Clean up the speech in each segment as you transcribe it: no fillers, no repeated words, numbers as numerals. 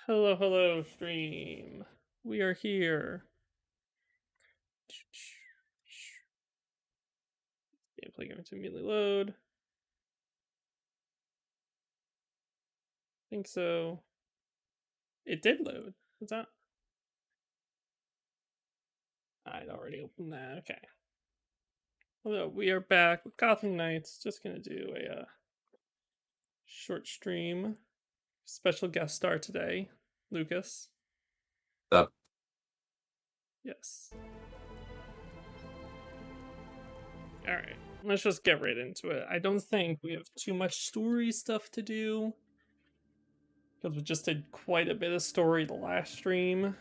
Hello, hello, stream. We are here. Gameplay going to immediately load. I think so. It did load. What's that? I'd already opened that. Okay. Hello, we are back with Gotham Knights. Just gonna do a short stream. Special guest star today, Lucas. Up. Yes. Alright, let's just get right into it. I don't think we have too much story stuff to do, because we just did quite a bit of story the last stream.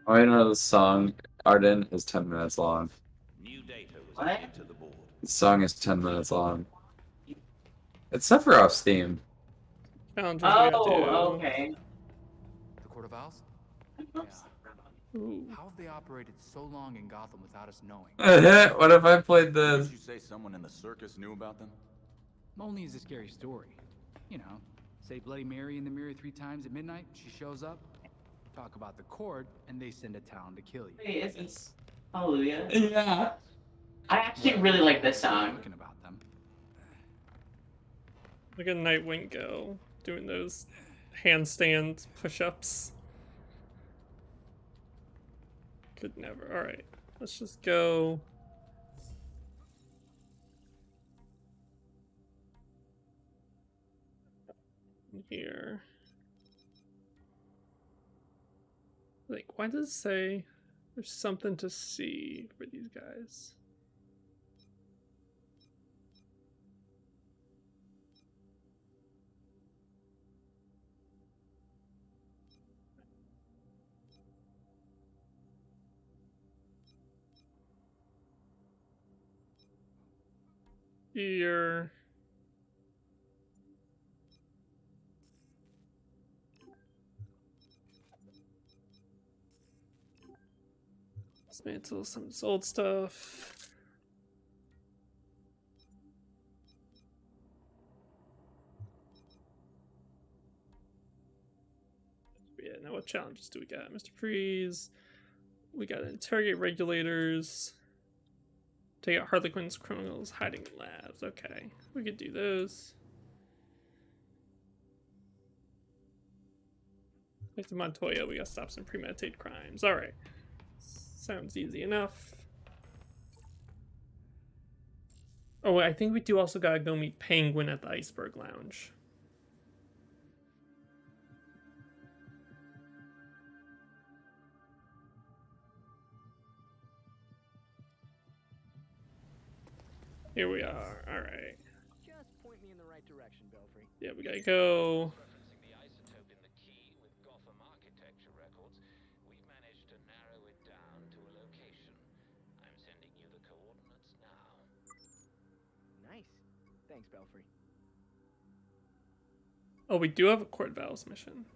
I know the song Arden is 10 minutes long. New data was added to the board. The song is 10 minutes long. It's Sephiroth's theme. Challenges we gotta do. Okay. The Court of Owls? Ooh. How have they operated so long in Gotham without us knowing? What if I played this? Did you say someone in the circus knew about them? Only is a scary story. You know, say Bloody Mary in the mirror 3 times at midnight, she shows up. Talk about the court, and they send a Talon to kill you. Wait, is this Hallelujah? Yeah. I actually really like this song. Talking about them. Look at Nightwing go, doing those handstand push-ups. Could never. Alright, let's just go. Here. Like, why does it say there's something to see for these guys? Here. Dismantle some old stuff. Yeah, now what challenges do we got? Mr. Freeze. We got interrogate regulators. Take out Harlequin's criminals hiding in labs. Okay, we could do those. Like the Montoya, we gotta stop some premeditated crimes. Alright. Sounds easy enough. Oh, I think we do also gotta go meet Penguin at the Iceberg Lounge. Here we are. Alright. Just point me in the right direction, Belfry. Yeah, we gotta go. Referencing the isotope in the key with Gotham architecture records, we've managed to narrow it down to a location. I'm sending you the coordinates now. Nice. Thanks, Belfry. Oh, we do have a Court Valves mission.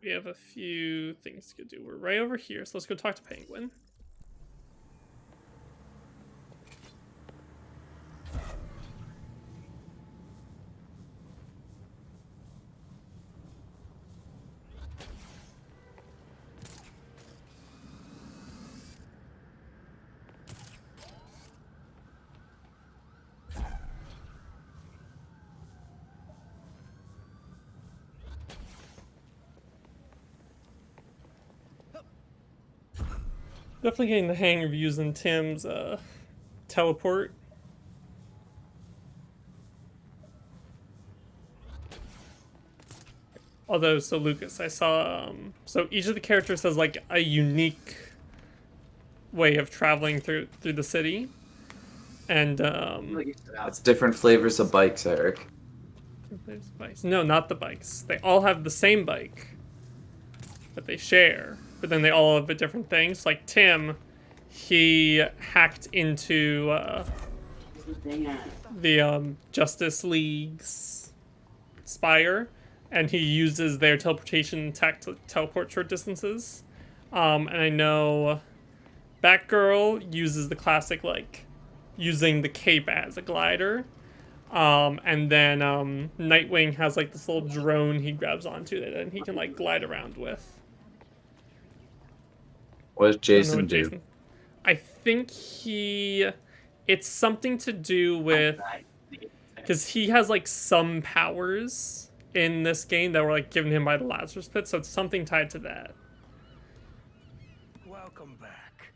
We have a few things to do. We're right over here, so let's go talk to Penguin. Definitely getting the hang of using Tim's teleport. Although, so Lucas, I saw, so each of the characters has like a unique way of traveling through the city. And, It's different flavors of bikes, Eric. there's bikes. No, not the bikes. They all have the same bike that they share, but then they all have a different things. Like Tim, he hacked into the Justice League's spire, and he uses their teleportation tech to teleport short distances. And I know Batgirl uses the classic, like, using the cape as a glider. And then Nightwing has like this little drone he grabs onto that then he can like glide around with. What does Don't know Jason what do? Jason. I think it's something to do with, because he has like some powers in this game that were like given him by the Lazarus Pit, so it's something tied to that. Welcome back.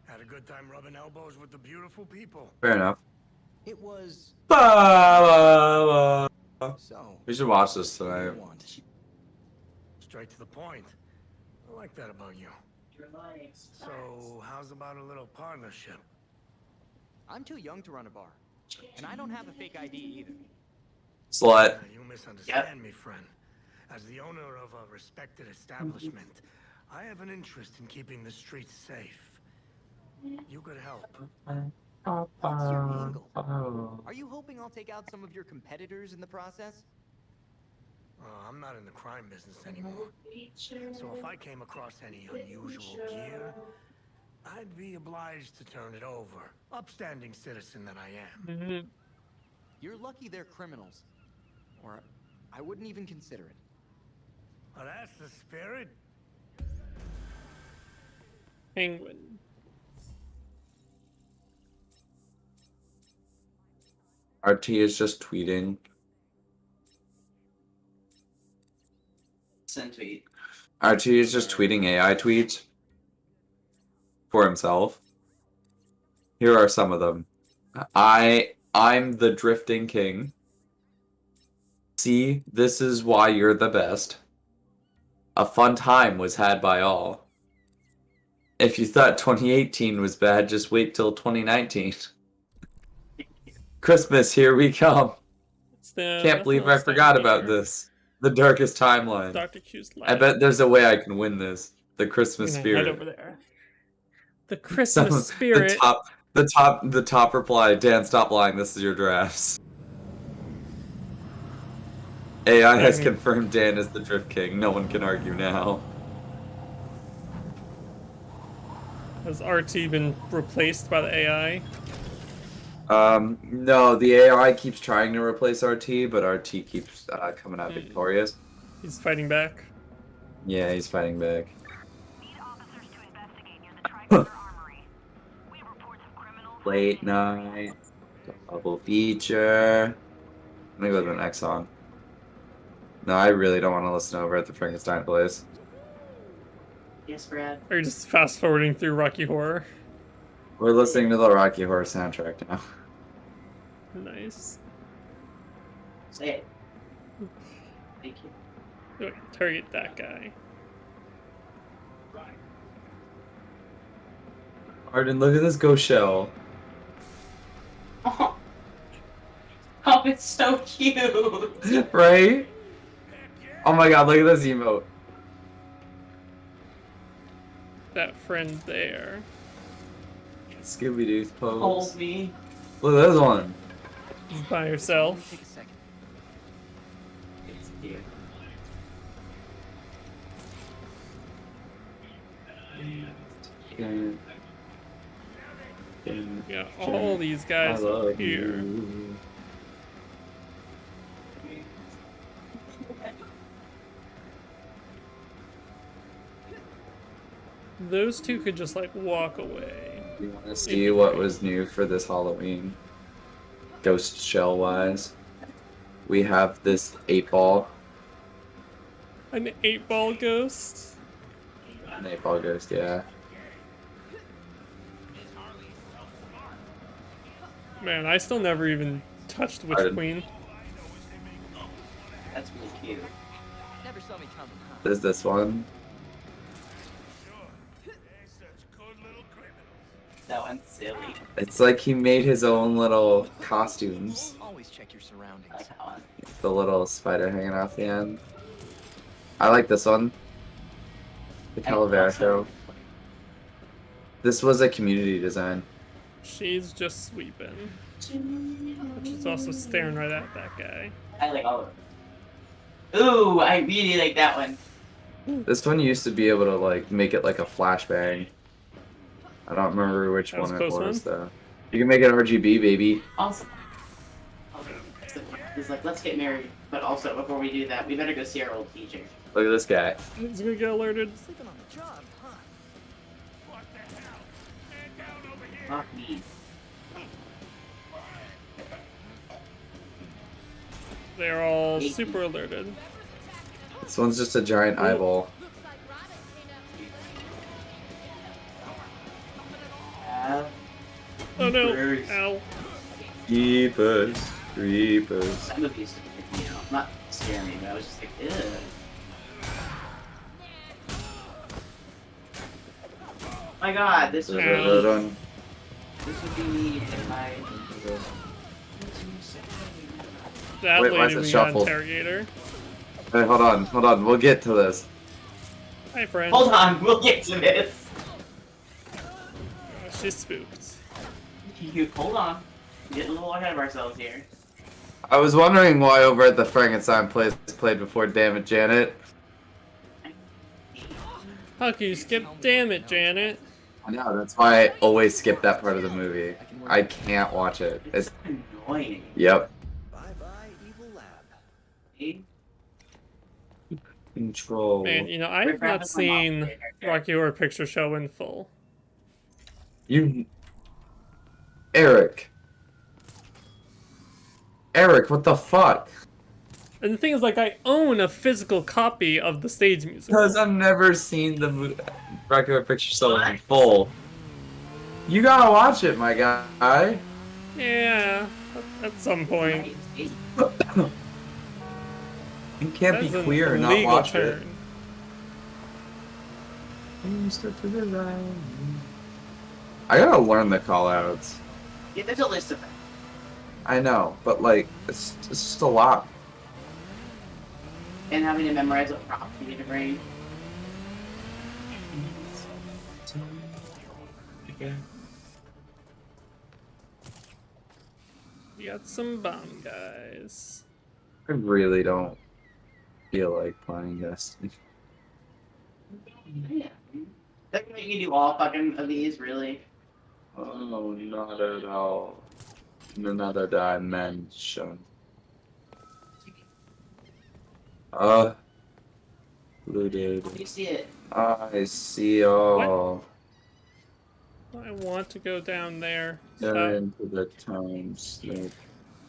Had a good time rubbing elbows with the beautiful people. Fair enough. It was so. We should watch this What do tonight. you want? Straight to the point. I like that about you. So, how's about a little partnership? I'm too young to run a bar, and I don't have a fake ID either. Slut. You misunderstand me, friend. As the owner of a respected establishment, I have an interest in keeping the streets safe. You could help. What's your angle? Are you hoping I'll take out some of your competitors in the process? I'm not in the crime business anymore. So if I came across any unusual gear, I'd be obliged to turn it over. Upstanding citizen that I am. You're lucky they're criminals, or I wouldn't even consider it. Well, that's the spirit. Penguin. RT is just tweeting. Send tweet. RT is just tweeting AI tweets for himself. Here are some of them. I'm the drifting king. See, this is why you're the best. A fun time was had by all. If you thought 2018 was bad, just wait till 2019. Christmas, here we come. Can't believe I forgot about this. The darkest timeline. Dr. Q's I bet there's a way I can win this. The Christmas spirit. Head over there. The Christmas spirit. The top reply. Dan, stop lying. This is your drafts. AI has confirmed Dan is the Drift King. No one can argue now. Has RT been replaced by the AI? No, the AI keeps trying to replace RT, but RT keeps coming out victorious. He's fighting back. Yeah, he's fighting back. Late night, double feature. I'm gonna go to the next song. No, I really don't want to listen over at the Frankenstein place. Yes, Brad. Or you're just fast forwarding through Rocky Horror? We're listening to the Rocky Horror soundtrack now. Nice. Say it. Thank you. Wait, target that guy. Arden, look at this ghost shell. Oh, oh, it's so cute. Right? Oh my god, look at this emote. That friend there. Scooby-Doo's pose. Hold me. Look at this one. Just by herself. Take a second. It's cute. Yeah, all these guys up here. Those two could just like walk away. You want to see what was new for this Halloween? Ghost shell wise. We have this 8-ball. An 8-ball ghost? An 8-ball ghost, yeah. Man, I still never even touched Witch Pardon? Queen. That's really cute. Never saw me coming, huh? There's this one. That one's silly. It's like he made his own little costumes. Always check your surroundings. I like that one. The little spider hanging off the end. I like this one. The Calavera show. This was a community design. She's just sweeping. But she's also staring right at that guy. I like all of them. Ooh, I really like that one. This one used to be able to like make it like a flashbang. I don't remember which That was one a it close was one. though. You can make it RGB, baby. Also, okay, he's like, let's get married. But also, before we do that, we better go see our old teacher. Look at this guy. He's gonna get alerted. Sleeping on the job, huh? What the hell? Man down over here! Fuck me. They're all super alerted. This one's just a giant eyeball. Oh no! Creepers. Ow! Creepers, creepers. That movie used to freak me out. Not scare me, but I was just like, ew. My god, this would be, Dun-dun-dun. this would be my... That Wait, why is lady it we got shuffled? interrogator. Hey, hold on. We'll get to this. Hi, friend. Hold on, we'll get to this. She's spooked. Hold on. We're getting a little ahead of ourselves here. I was wondering why over at the Frankenstein place played before Damn It, Janet. How can you skip? Damn it, Janet. I know, that's why I always skip that part of the movie. I can't watch it. It's Annoying. yep. Bye-bye, evil lab. See? Control. Man, you know, We're I've not grabbing my mom seen later. Rocky Horror Picture Show in full. You Eric, what the fuck? And the thing is, like, I own a physical copy of the stage musical. Because I've never seen the Rocky Horror Picture Show in full. You gotta watch it, my guy. Yeah, at some point. You can't That's be an queer and not illegal watch turn. it. I gotta learn the callouts. Yeah, there's a list of them. I know, but like, it's just a lot. And having to memorize what prompts you need to bring. We got some bomb guys. I really don't feel like playing Destiny. Yeah. That can make you do all fucking of these, really. Oh, not at all. In another dimension. Looted. You see it. I see all. I want to go down there. Get Stop. into the time slip.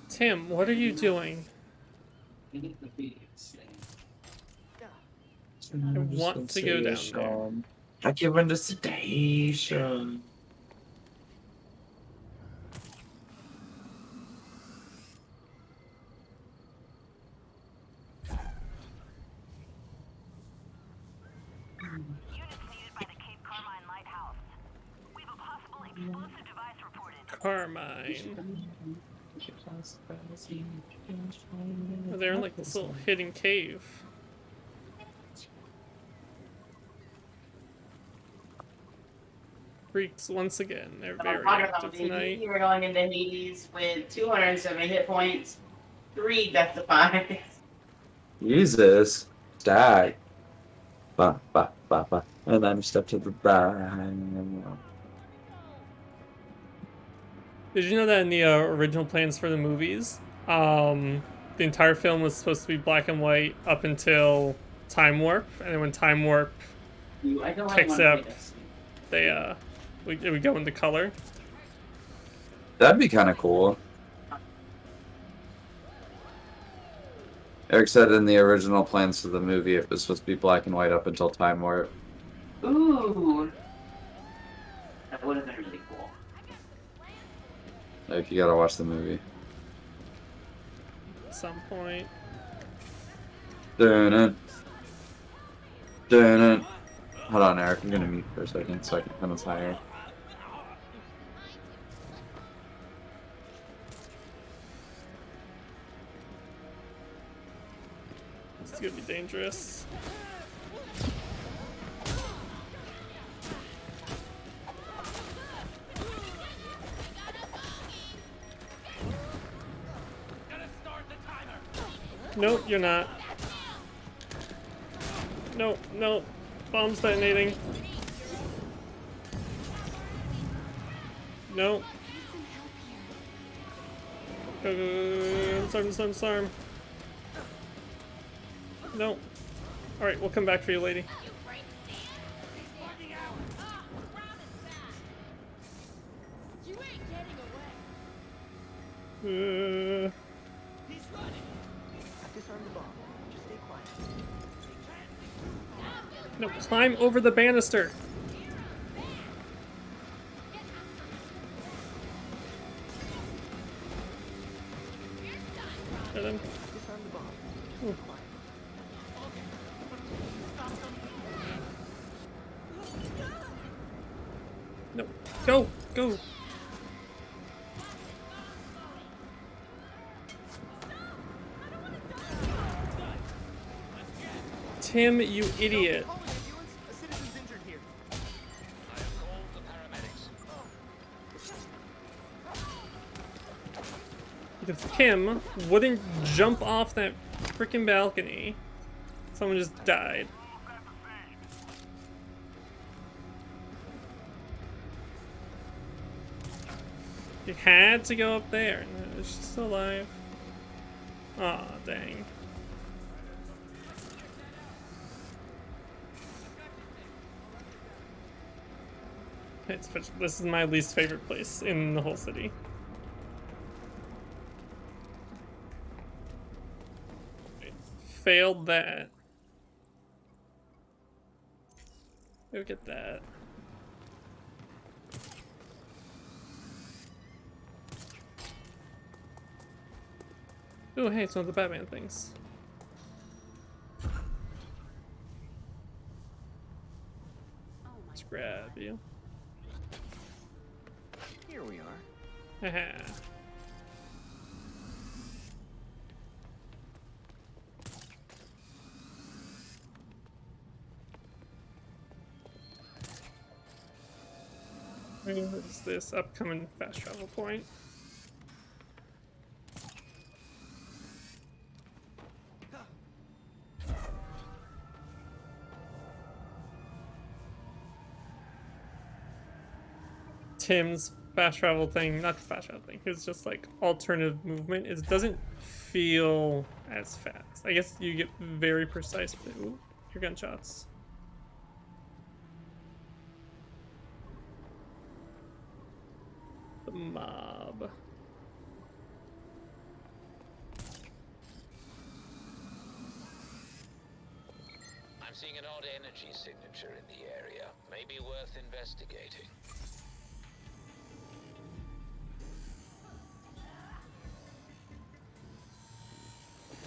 Tim, what are you doing? I want to go down there. I give in the station. Carmine. Oh, they're in like this little hidden cave. Freaks once again. They're very active tonight. You were going into Hades with 270 hit points, 3 death defies. Jesus. Die. Ba ba ba ba. And then step to the back. Did you know that in the original plans for the movies, the entire film was supposed to be black and white up until Time Warp, and then when Time Warp I don't picks wanna up, play this. they we go into color. That'd be kind of cool. Eric said in the original plans for the movie it was supposed to be black and white up until Time Warp. Ooh. That would have been really cool. Like, you gotta watch the movie. At some point. Dun-dun. Dun-dun. Hold on, Eric. I'm gonna mute for a second so I can come as higher. It's gonna be dangerous. Nope, you're not. Nope, nope. Bomb's detonating. No. Go, go, go, go. Disarm. No. Alright, we'll come back for you, lady. You ain't getting away. He's running. I've disarmed the bomb. Just stay quiet. No, climb over the banister. And then, Disarm the bomb. Just stay quiet. no, go, go. Tim, you idiot. Call an ambulance. A citizen's injured here. I have called the paramedics. Because Kim wouldn't jump off that freaking balcony. Someone just died. You had to go up there. No, she's still alive. Aw, dang. This is my least favorite place in the whole city. Failed that. Go get that. Oh, hey, it's one of the Batman things. Let's grab you. Here we are. Haha. Where is this upcoming fast travel point? Tim's fast travel thing, not fast travel thing, it's just like alternative movement. It doesn't feel as fast. I guess you get very precise. Ooh, your gunshots. The mob. I'm seeing an odd energy signature in the area. May be worth investigating.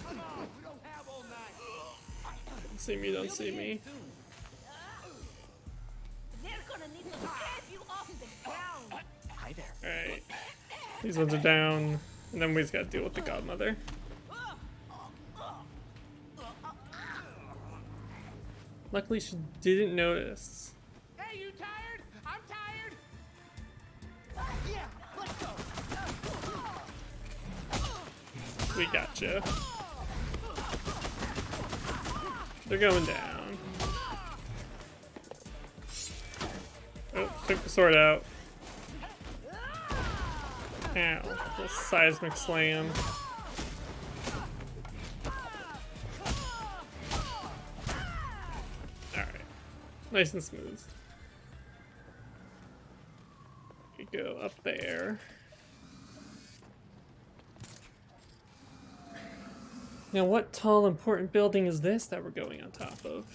Come on, we don't have all night. Don't see me, don't see me. They're gonna need to get you off the ground. Hi there. Alright. These ones are down. And then we just gotta deal with the godmother. Luckily she didn't notice. Hey, you tired? I'm tired. Yeah, let's go. We gotcha. They're going down. Oh, took the sword out. Ow. Little seismic slam. Alright. Nice and smooth. We go up there. Now, what tall, important building is this that we're going on top of?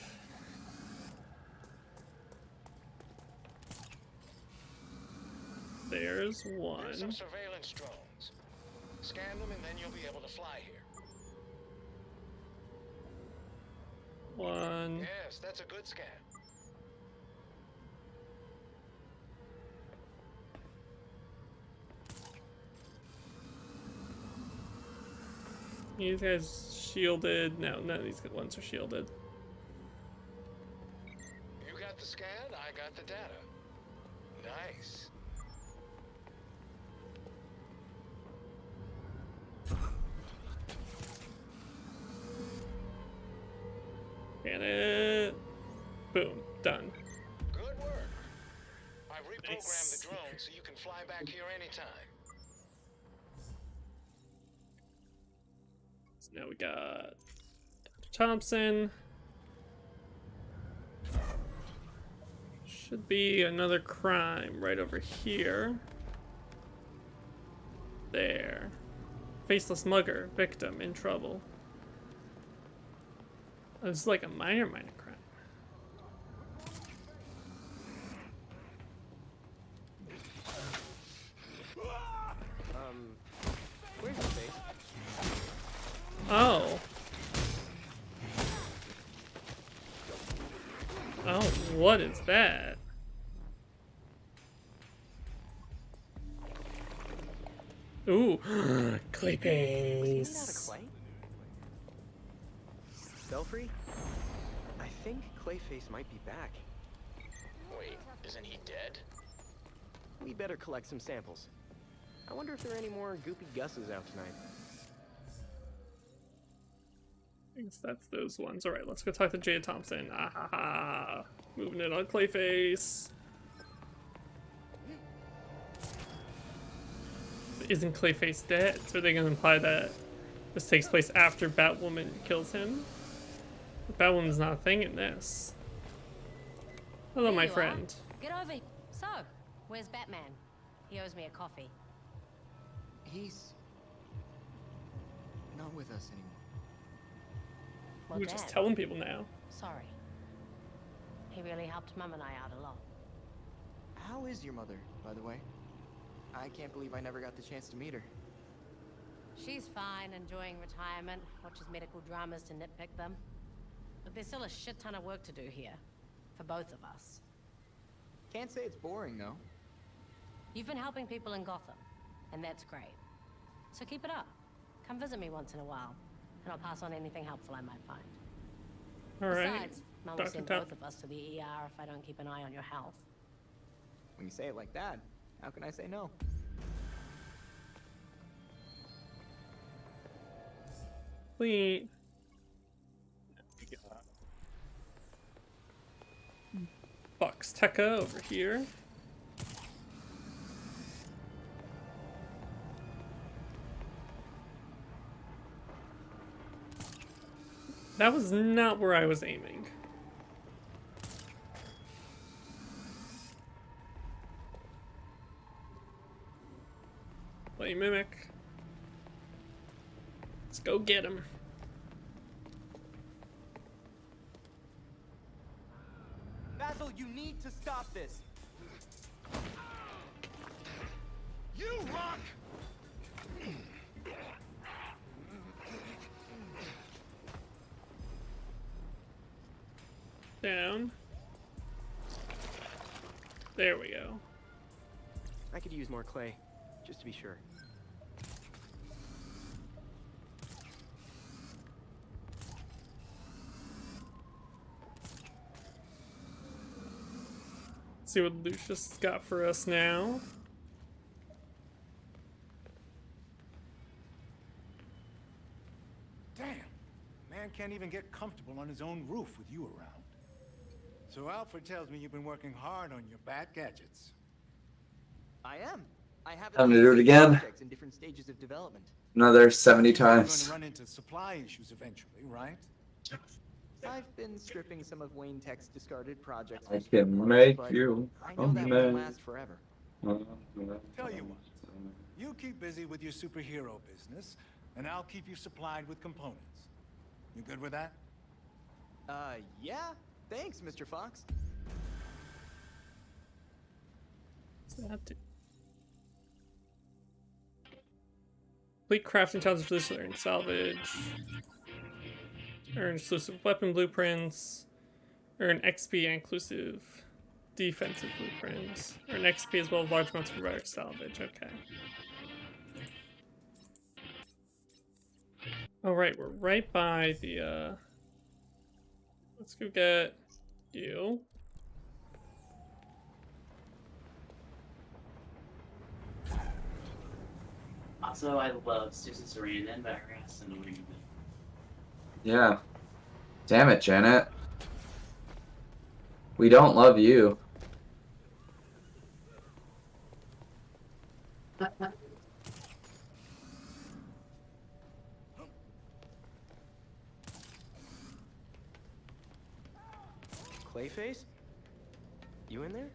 There's one. There's some surveillance drones. Scan them and then you'll be able to fly here. One. Yes, that's a good scan. These guys shielded. No, none of these good ones are shielded. You got the scan, I got the data. Nice. Get it. Boom. Done. Good work. I've reprogram the Nice. drone so you can fly back here anytime. So now we got Dr. Thompson. Should be another crime right over here. There. Faceless mugger, victim, in trouble. Oh, this is like a minor crime. Where's the face? Oh. Oh, what is that? Ooh, Clayface. Was he made out of clay? Belfry? I think Clayface might be back. Wait, isn't he dead? We better collect some samples. I wonder if there are any more goopy Gusses out tonight. I guess that's those ones. Alright, let's go talk to Jada Thompson. Ah ha ha. Moving it on Clayface. Isn't Clayface dead? So are they going to imply that this takes place after Batwoman kills him? Batwoman's not a thing in this. Hello, There my you are. friend. Get over. So, where's Batman? He owes me a coffee. He's not with us anymore. Well, We're just damn. telling people now. Sorry. He really helped Mum and I out a lot. How is your mother, by the way? I can't believe I never got the chance to meet her. She's fine, enjoying retirement, watches medical dramas to nitpick them. But there's still a shit ton of work to do here. For both of us. Can't say it's boring, though. You've been helping people in Gotham, and that's great. So keep it up. Come visit me once in a while, and I'll pass on anything helpful I might find. Alright. Besides, Mum will Dr. send Tom- both of us to the ER if I don't keep an eye on your health. When you say it like that, how can I say no? Sweet. Box Tekka over here. That was not where I was aiming. Play Mimic. Let's go get him. Basil, you need to stop this. You rock! Down. There we go. I could use more clay, just to be sure. Let's see what Lucius got for us now. Damn, man can't even get comfortable on his own roof with you around. So Alfred tells me you've been working hard on your bat gadgets. I am. I have Time to do it again. projects in different stages of development. Another 70 You're going times. to run into supply issues eventually, right? I've been stripping some of Wayne Tech's discarded projects. I for spare can parts, make but you I a know that man. won't last forever. Tell you what, you keep busy with your superhero business, and I'll keep you supplied with components. You good with that? Yeah. Thanks, Mr. Fox. What's that do? Complete crafting challenges for this earn salvage. Earn exclusive weapon blueprints. Earn XP and inclusive defensive blueprints. Earn XP as well as large amounts of rare salvage. Okay. Alright, we're right by the let's go get you. Also, I love Susan Sarandon, but her ass is annoying. Yeah. Damn it, Janet. We don't love you. Clayface? You in there?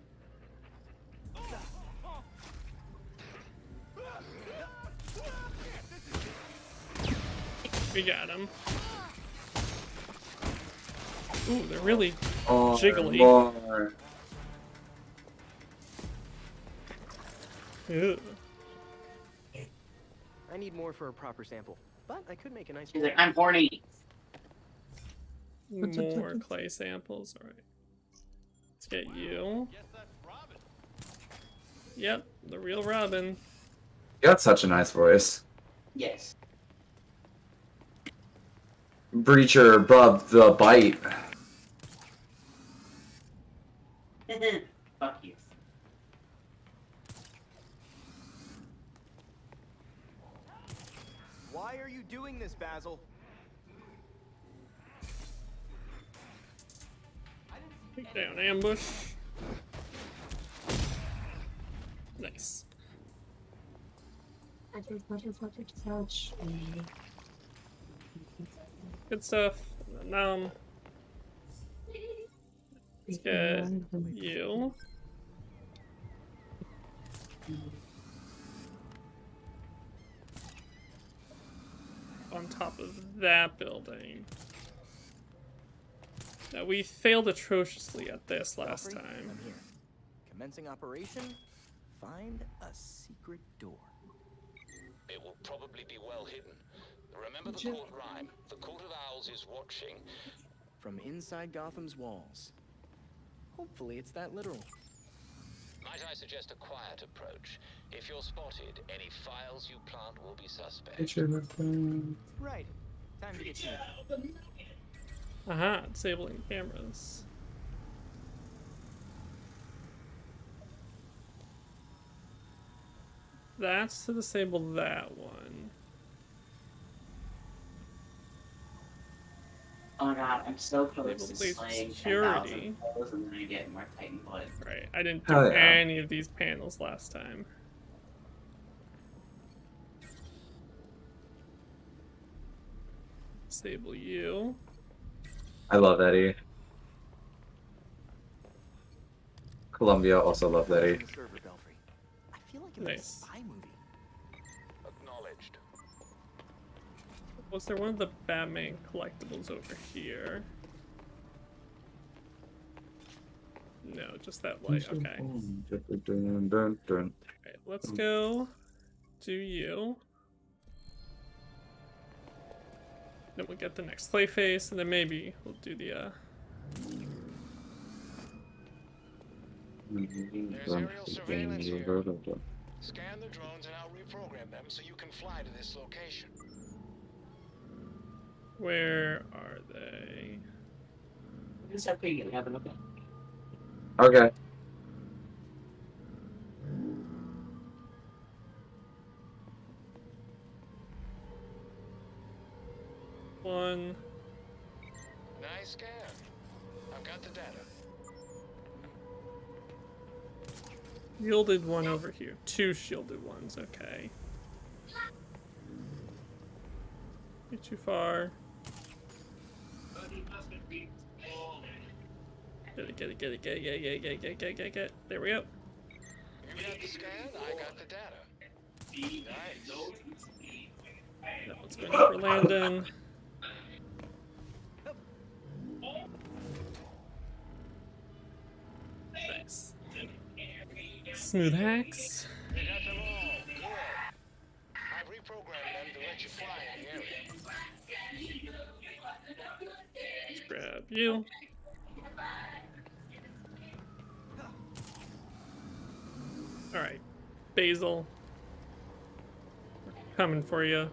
We got him. Ooh, they're really Oh, jiggly. Lord. Ew. I need more for a proper sample, but I could make a nice. He's like, I'm horny. More clay samples. All right. Let's get you. Yep, the real Robin. You got such a nice voice. Yes. Breacher above the bite. Fuck you. Why are you doing this, Basil? Take down ambush. Nice. Good stuff. Let's get you. On top of that building. Now, we failed atrociously at this last Belfry, time. I'm here. Commencing operation. Find a secret door. It will probably be well hidden. Remember the court rhyme. The Court of Owls is watching. From inside Gotham's walls. Hopefully it's that literal. Might I suggest a quiet approach? If you're spotted, any files you plant will be suspect. Right. Time to get you. Aha, disabling cameras. That's to disable that one. Oh my god, I'm so close to Disable slaying security. 10,000 foes and then I get more Titan blood. Right, I didn't do Hell yeah. any of these panels last time. Disable you. I love Eddie. Columbia also loved Eddie. The server, Belfry. I feel like I'm in a Nice. spy movie. Acknowledged. Was there one of the Batman collectibles over here? No, just that light. Okay. Alright, let's go do you. Then we'll get the next Clayface, and then maybe we'll do the There's aerial surveillance here. Scan the drones and I'll reprogram them so you can fly to this location. where are they? It's okay, you have a look at. Okay. One. Nice scan. I've got the data. Shielded one over here. Two shielded ones, okay. You're too far. Get it. There we go. You got the scan, I got the data. Nice. That one's going for Landon. Nice. Smooth hacks. You got them all. Good. I've reprogrammed them to let you fly in the area. Let's grab you. Alright. Basil. Coming for you.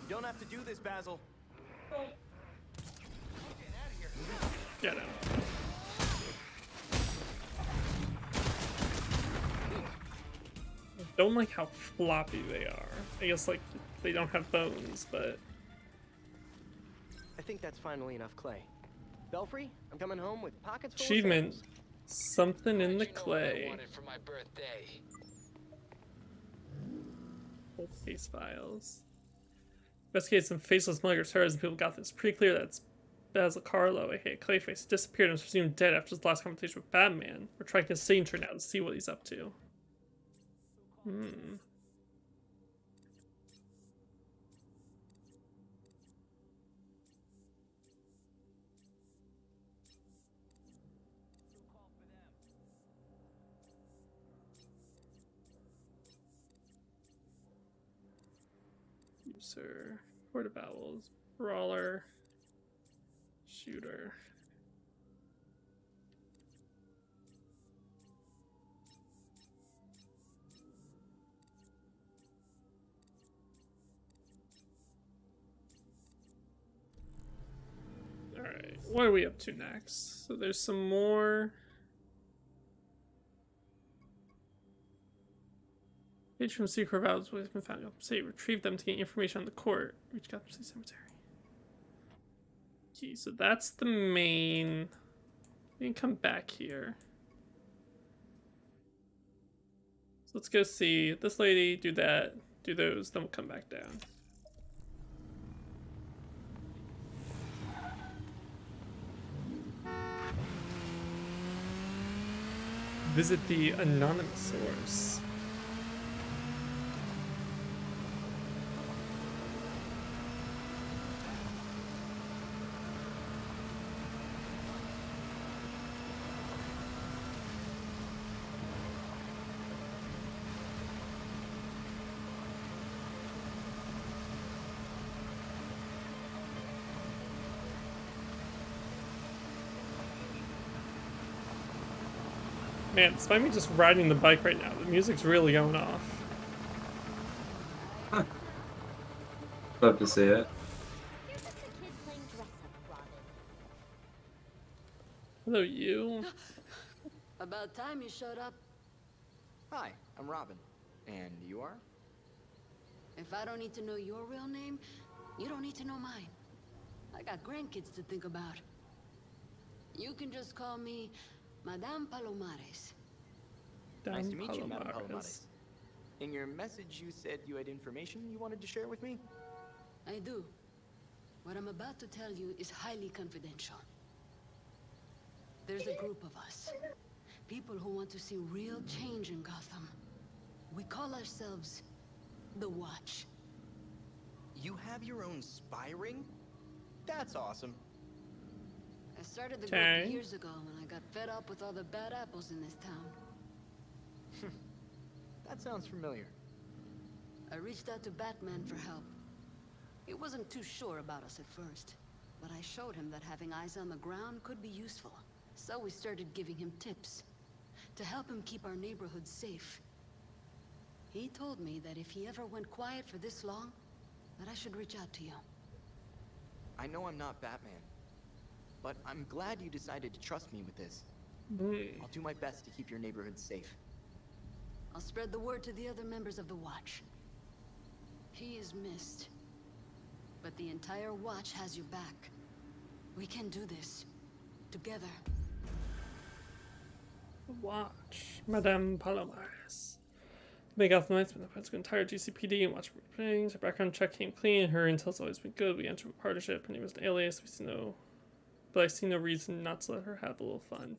You don't have to do this, Basil. Get him. I don't like how floppy they are. I guess, like, they don't have bones, but... I think that's finally enough clay. Belfry, I'm coming home with pockets full Achievement. of samples. Something in the You know what I clay. wanted for my birthday. Old case files. Investigate some faceless muggers, terrorists, and people got this. Pretty clear that's Basil Carlo, aka Clayface, disappeared and was presumed dead after his last conversation with Batman. We're tracking his signature now to see what he's up to. Hmm. User, Court of Owls, Brawler, Shooter. Alright, what are we up to next? So there's some more. Page from Secret Vows has been found. Say retrieve them to get information on the court. Reach Gotham City Cemetery. Okay, so that's the main. We can come back here. So let's go see this lady, do that, do those, then we'll come back down. Visit the anonymous source. Man, despite me just riding the bike right now, the music's really going off. Love to see it. You're just a kid playing dress up, Robin. Hello, you. About time you showed up. Hi, I'm Robin. And you are? If I don't need to know your real name, you don't need to know mine. I got grandkids to think about. You can just call me Madame Palomares. Nice to meet you, Madame Palomares. In your message, you said you had information you wanted to share with me? I do. What I'm about to tell you is highly confidential. There's a group of us. People who want to see real change in Gotham. We call ourselves the Watch. You have your own spy ring? That's awesome. I started the Okay. group years ago when I got fed up with all the bad apples in this town. That sounds familiar. I reached out to Batman for help. He wasn't too sure about us at first, but I showed him that having eyes on the ground could be useful. So we started giving him tips to help him keep our neighborhood safe. He told me that if he ever went quiet for this long, that I should reach out to you. I know I'm not Batman, but I'm glad you decided to trust me with this. I'll do my best to keep your neighborhood safe. I'll spread the word to the other members of the Watch. He is missed, but the entire Watch has your back. We can do this together. Watch. Madame Palomares. Make off the nights when the friends go entire GCPD and watch things. Her background check came clean. Her intel's always been good. We entered a partnership. Her name was an alias. But I see no reason not to let her have a little fun.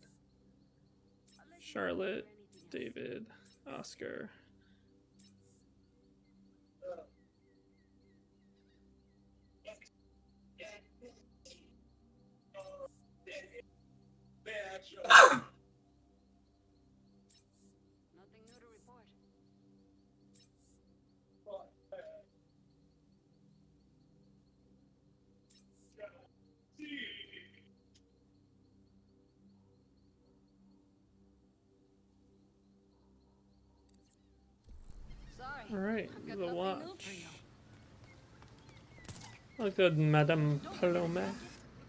Charlotte, David, Oscar. Nothing new to report. Sorry. Alright, I've got the nothing new Watch. for you. Oh, good, Madame Paloma. You'll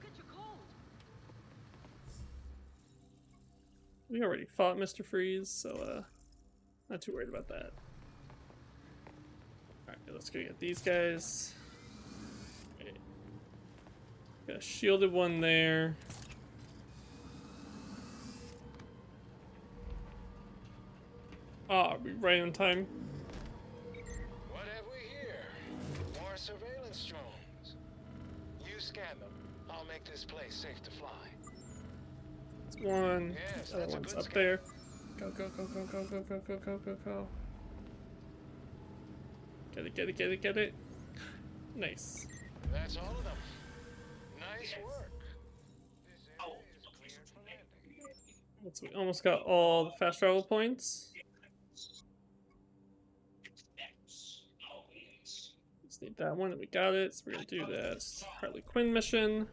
catch a cold. We already fought Mr. Freeze, so, not too worried about that. Alright, let's go get these guys. Okay. Got a shielded one there. Ah, we right on time. What have we here? More surveillance drones. You scan them. I'll make this place safe to fly. It's one. Yes, Other that's a one's good up scan. there. Go, go, go, go, go, go, go, go, go, go, go. Get it, get it, get it, get it. Nice. That's all of them. Nice work. This area is cleared for landing. So we almost got all the fast travel points. Just need that one, and we got it. So we're gonna do this Harley Quinn mission.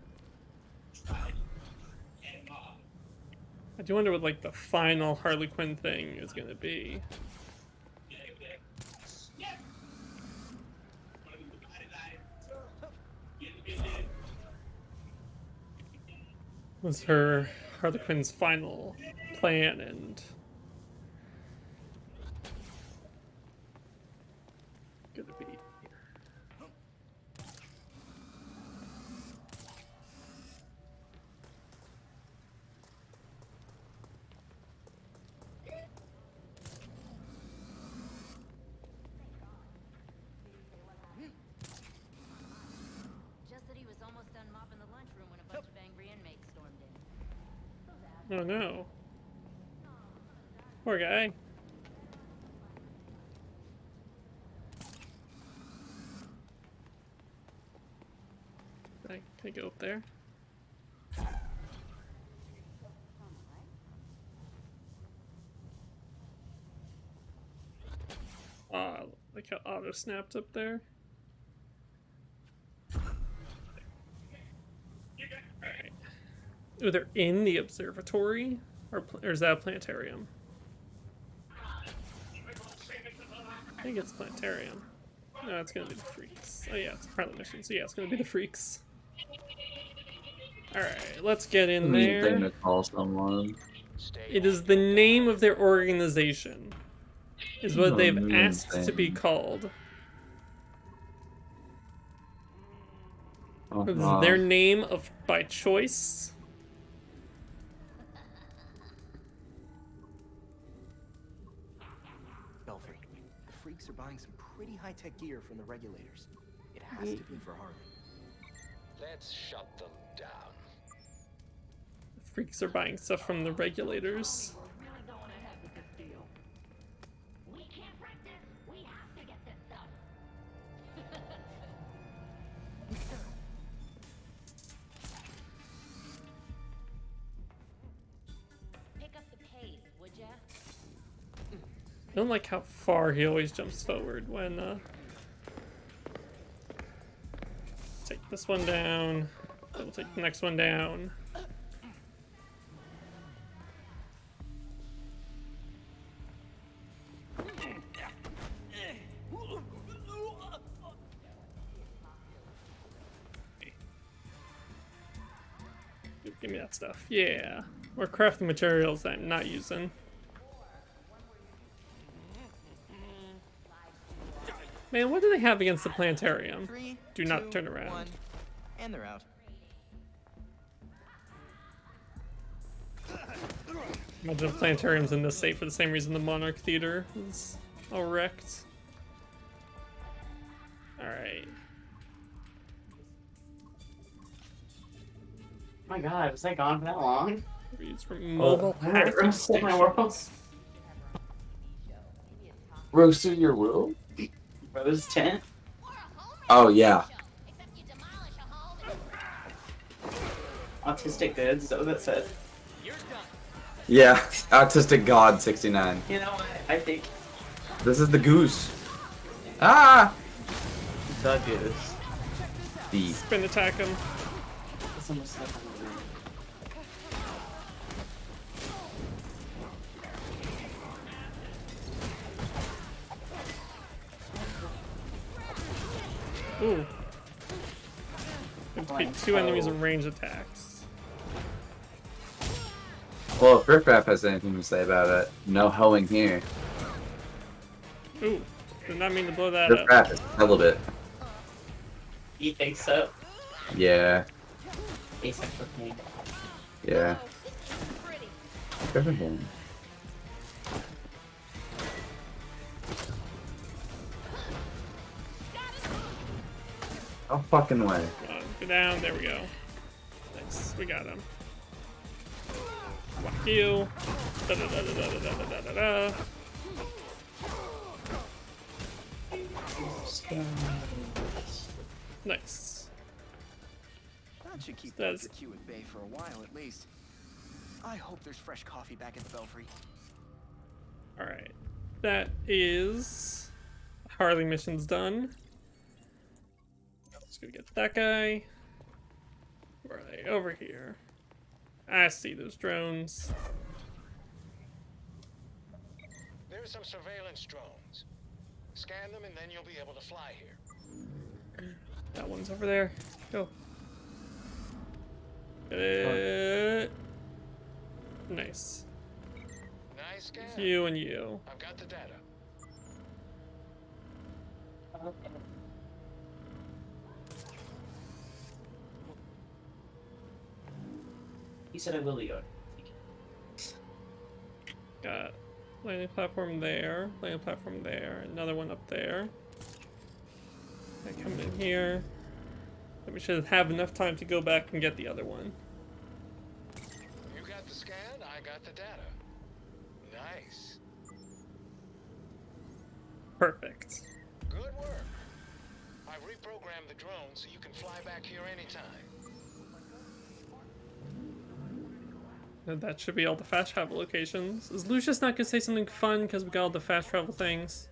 I do wonder what like the final Harley Quinn thing is gonna be. Was her Harley Quinn's final plan and gonna be Just that he was almost done mopping the lunchroom when a bunch of angry inmates stormed in. oh no. Poor guy. Can I go up there? Like how auto snapped up there. Alright. Oh, they're in the observatory? Or is that a planetarium? I think it's planetarium. No, it's gonna be the freaks. Oh yeah, it's a Harlem mission, so yeah, it's gonna be the freaks. Alright, let's get in Neat thing there. to call someone. It is the name of their organization. Is what they've asked to be called. This is their name of by choice. Belfry, the freaks are buying some pretty high-tech gear from the regulators. It has to be for Harley. Let's shut them down. The freaks are buying stuff from the regulators. Pick up the pace, would ya? I don't like how far he always jumps forward when take this one down, then we'll take the next one down. Give me that stuff. Yeah. Or crafting materials that I'm not using. Man, what do they have against the planetarium? Three, Do not two, turn around. one, and they're out. Imagine if planetarium's in this state for the same reason the Monarch Theater is all wrecked. Alright. Oh my god, was I gone for that long? Reads from mobile hacking Roasted my world. stations. Roasted your world? Rose tent? Oh yeah. Autistic goods, is that what that said? Yeah. Autistic God 69. You know what? I think This is the goose. Ah! the goose. The Spin attack him. Someone stuck on the Ooh. Defeat 2 enemies in range attacks. Well, if Riffraff has anything to say about it, no hoeing here. Ooh. Did not mean to blow that up. Riffraff is celibate. You think so? Yeah. Asexual king. Yeah. Good for him. No fucking way. Come on, go down. There we go. Nice. We got him. Whack you. Da da da da da da da da da da. Nice. That should keep That's- the queue at bay for a while at least. I hope there's fresh coffee back at the Belfry. Alright. That is Harley mission's done. Just gonna get that guy. Where are they? Over here. I see those drones. There's some surveillance drones. Scan them and then you'll be able to fly here. That one's over there. Go. Nice. Nice scan. You and you. I've got the data. He said I will go. Got landing platform there, landing platform there, another one up there. I come in here. Then we should have enough time to go back and get the other one. You got the scan, I got the data. Nice. Perfect. Good work. I've reprogrammed the drone so you can fly back here anytime. And that should be all the fast travel locations. Is Lucius not gonna say something fun because we got all the fast travel things?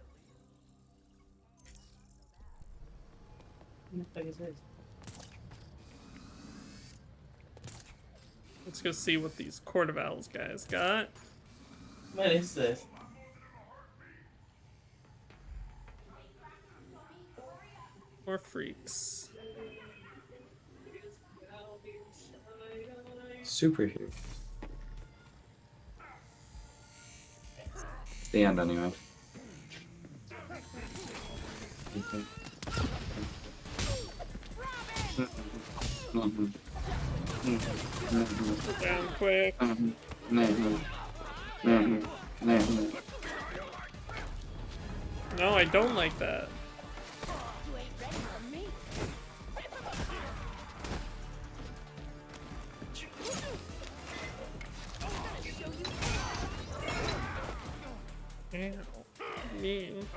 Let's go see what these Court of Owls guys got. What is this? More freaks. Superhero. It's the end anyway. Down quick. No, I don't like that. Ow. Mean.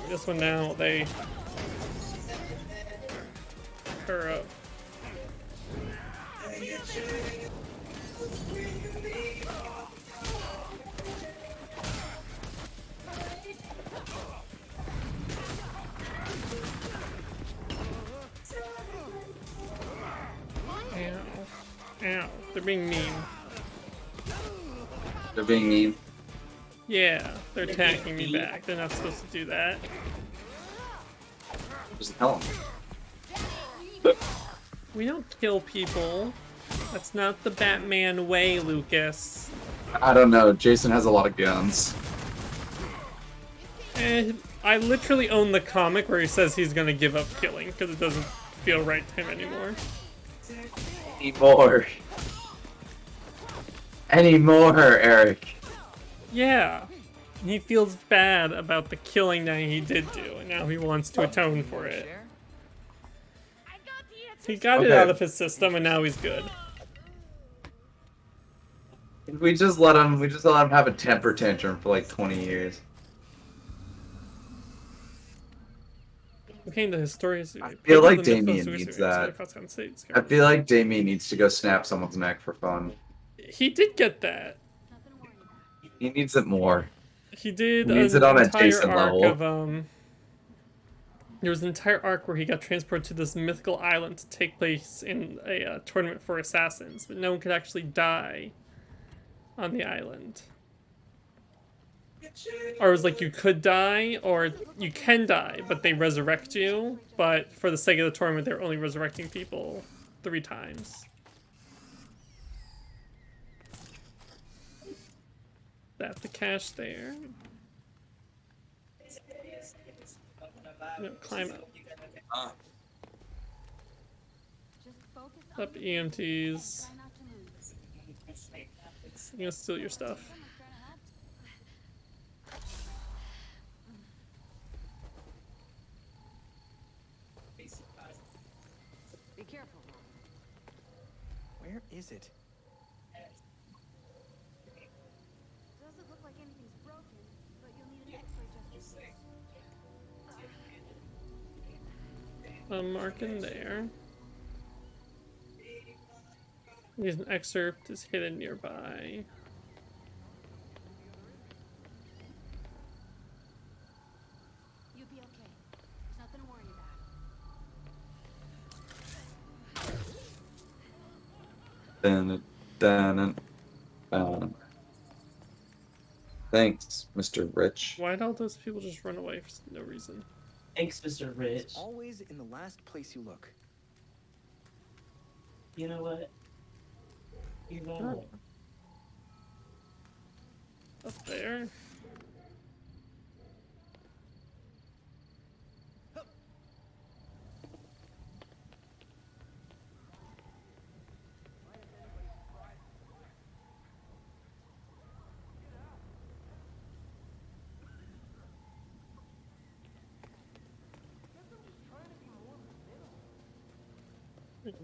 This one now, they her up. Ow. Ow. They're being mean. They're being mean. Yeah, they're attacking me back. They're not supposed to do that. Just tell them. We don't kill people. That's not the Batman way, Lucas. I don't know. Jason has a lot of guns. And I literally own the comic where he says he's gonna give up killing because it doesn't feel right to him anymore. Anymore. Anymore, Eric. Yeah. He feels bad about the killing that he did do, and now he wants to atone for it. He got it out of his system, and now he's good. We just let him have a temper tantrum for like 20 years. Okay, the historians. I feel like Damien needs that. I feel like Damien needs to go snap someone's neck for fun. He did get that. He needs it more. He did. He needs it on a entire Jason arc level. of there was an entire arc where he got transported to this mythical island to take place in a tournament for assassins, but no one could actually die on the island. Or it was like you could die, or you can die, but they resurrect you. But for the sake of the tournament, they're only resurrecting people 3 times. That's the cache there. No, climb up. Up EMTs. I'm gonna steal your stuff. Be careful, Ron. Where is it? Doesn't look like anything's broken, but you'll need an X-ray just in case. A mark in there. Here's an excerpt is hidden nearby. You'll be okay. There's nothing to worry about. Thanks, Mr. Rich. Why'd all those people just run away for no reason? Thanks, Mr. Rich. It's always in the last place you look. You know what? You know. Up there.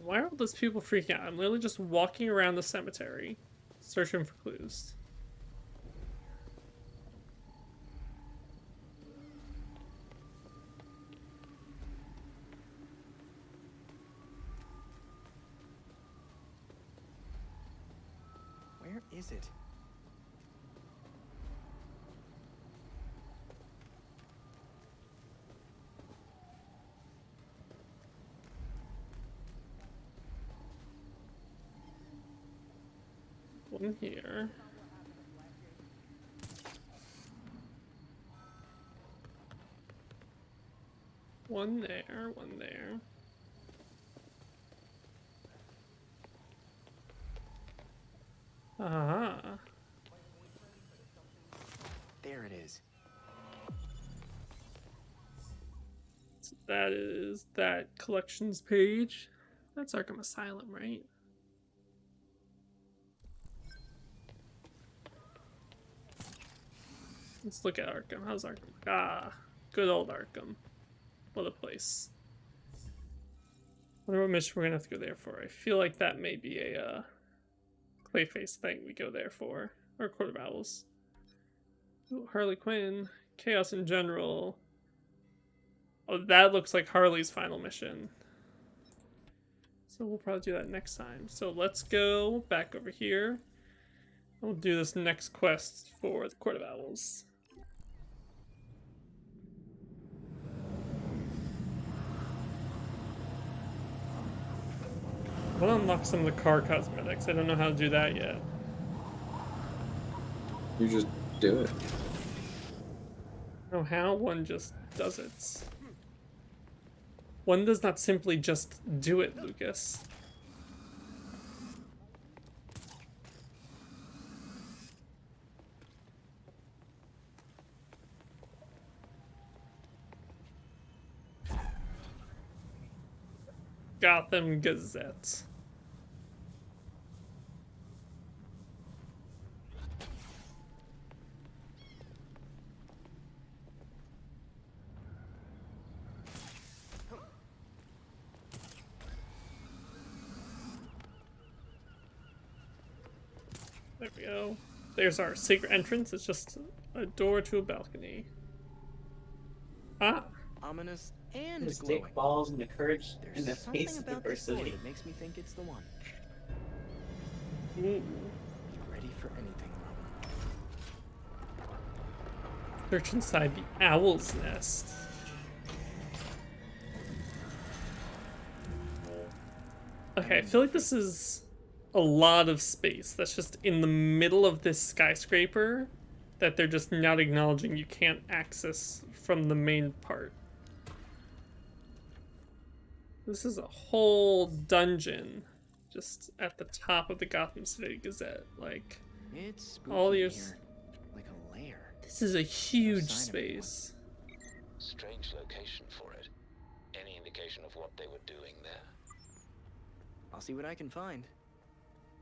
Why are all those people freaking out? I'm literally just walking around the cemetery, searching for clues. Where is it? One here. One there, one there. Ah. There it is. So that is that collections page. That's Arkham Asylum, right? Let's look at Arkham. How's Arkham? Ah, good old Arkham. What a place. I wonder what mission we're gonna have to go there for. I feel like that may be a Clayface thing we go there for. Or Court of Owls. Ooh, Harley Quinn. Chaos in general. Oh, that looks like Harley's final mission. So we'll probably do that next time. So let's go back over here. We'll do this next quest for the Court of Owls. We'll unlock some of the car cosmetics. I don't know how to do that yet. You just do it. I don't know how one just does it. One does not simply just do it, Lucas. Gotham Gazette. There we go. There's our secret entrance. It's just a door to a balcony. Ah. Ominous and The glowing. stick balls and the courage There's and the something face of about this door diversity. that makes me think it's the one. Ooh. Ready for anything, Robin. Search inside the owl's nest. Okay, I feel like this is a lot of space that's just in the middle of this skyscraper that they're just not acknowledging you can't access from the main part. This is a whole dungeon just at the top of the Gotham City Gazette. Like, It's spooky all your... here, like a lair. This is a huge sign of space. Strange location for it. Any indication of what they were doing there? I'll see what I can find.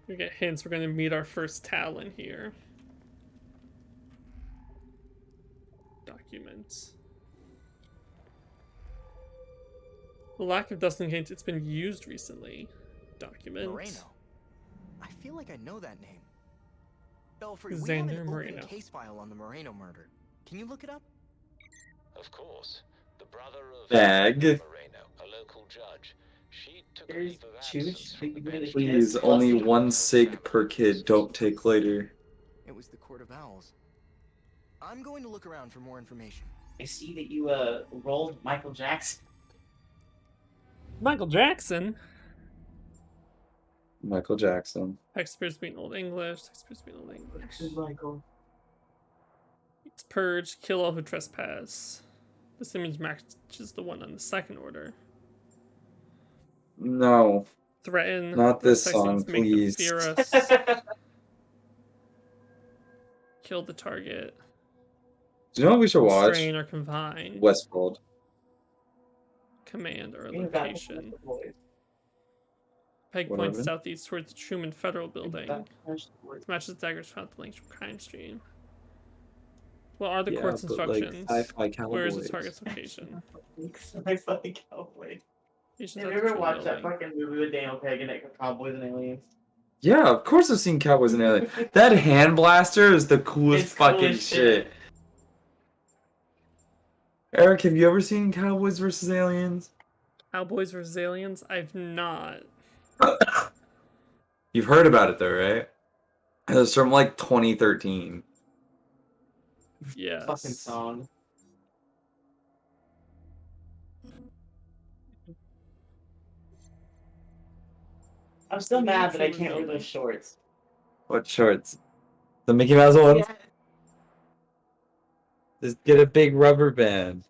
We get hints we're gonna meet our first Talon here. Documents. The lack of dust indicates it's been used recently. Document. Moreno. I feel like I know that name. Belfry, we have Xander an open Moreno. case file on the Moreno murder. Can you look it up? Of course. The brother of Bag. Moreno, a local judge. She took a leave of absence from the bench. Please, only 1 sig per kid. Don't take later. It was the Court of Owls. I'm going to look around for more information. I see that you rolled Michael Jackson. Michael Jackson. Michael Jackson. Text appears to be in Old English. Text appears to be in Old English. This is Michael. It's purge. Kill all who trespass. This image matches the one on the second order. No. Threaten. Not this text song, means make them please. fear us. Kill the target. Do you know what we should watch? Restrain or confine. Westworld. Command or You got location. the boys. Peg What points happened? southeast towards the Truman Federal Building. This matches daggers found at the links from crime stream. What are the Yeah, court's but, like, instructions? sci-fi Where is the cowboys. target's location? Sci-fi cowboy. Patients Have at you the ever Truman watched that Building. fucking movie with Daniel Craig and it Cowboys and Aliens? Yeah, of course I've seen Cowboys and Aliens. That hand blaster is the coolest It's cool fucking as shit. shit. Eric, have you ever seen Cowboys vs. Aliens? Cowboys vs. Aliens? I've not. You've heard about it though, right? It was from like 2013. Yes. Fucking song. I'm still mad that I can't wear those shorts. What shorts? The Mickey Mouse ones? Yeah. Just get a big rubber band.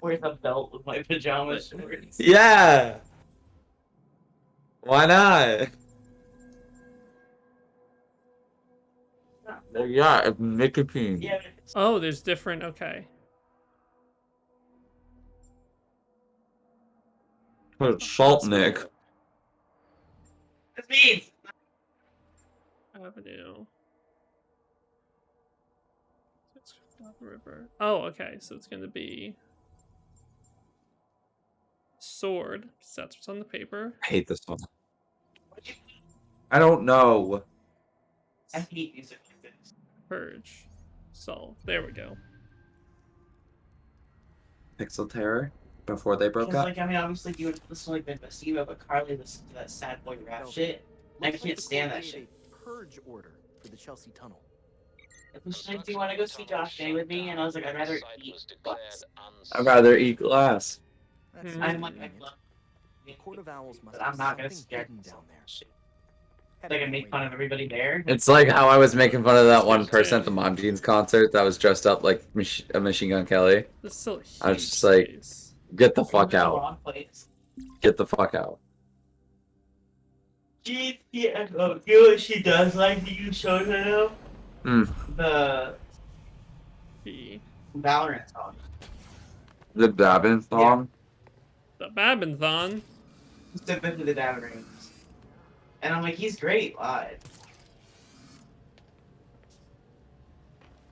Wear a belt with my pajama shorts. Yeah! Why not? Yeah, it's nicotine. Yeah. Oh, there's different. Okay. Put salt, Nick. It's me. Avenue. River. Oh, okay. So it's gonna be sword. Because that's what's on the paper. I hate this song. I don't know. I hate music like this. Purge. Solve. There we go. Pixel Terror before they broke Because, up. like, I mean, obviously you would listen to like Ben Bassino, but Carly listened to that sad boy rap shit. I Looks like can't the stand court that gave shit. a purge order for the Chelsea Tunnel. If she's like, do you want to go see Josh Day with me? And I was like, I'd rather eat butts. I'd rather eat glass. That's I'm like, I convenient. love The Court of Owls must but I'm have not gonna something scare hidden down there. shit. Like, I make fun of everybody there. It's like how I was making fun of that one person at the Mom Jeans concert that was dressed up like a Machine Gun Kelly. This is still I was just like, get the fuck out. Wrong place. Get the fuck out. She, yeah, oh, you know what she does like that you showed her though? The Valorant song. The Dabbin song? The Babinthon. Step into the down rings. And I'm like, he's great live.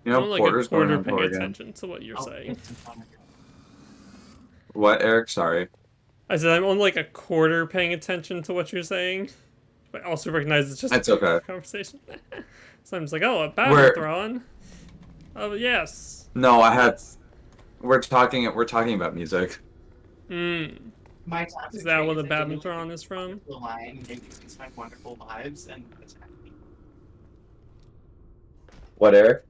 You I'm know, like Porter's a going quarter on paying tour again. attention to what you're saying. What, Eric? Sorry. I said I'm only like a quarter paying attention to what you're saying, but I also recognize it's just That's a okay. conversation. So I'm just like, oh, a We're- Babinthron. Oh yes. No, I had. We're talking about music. My Is that what the Babinthron is from? The line makes my wonderful vibes and it's happy. What, Eric?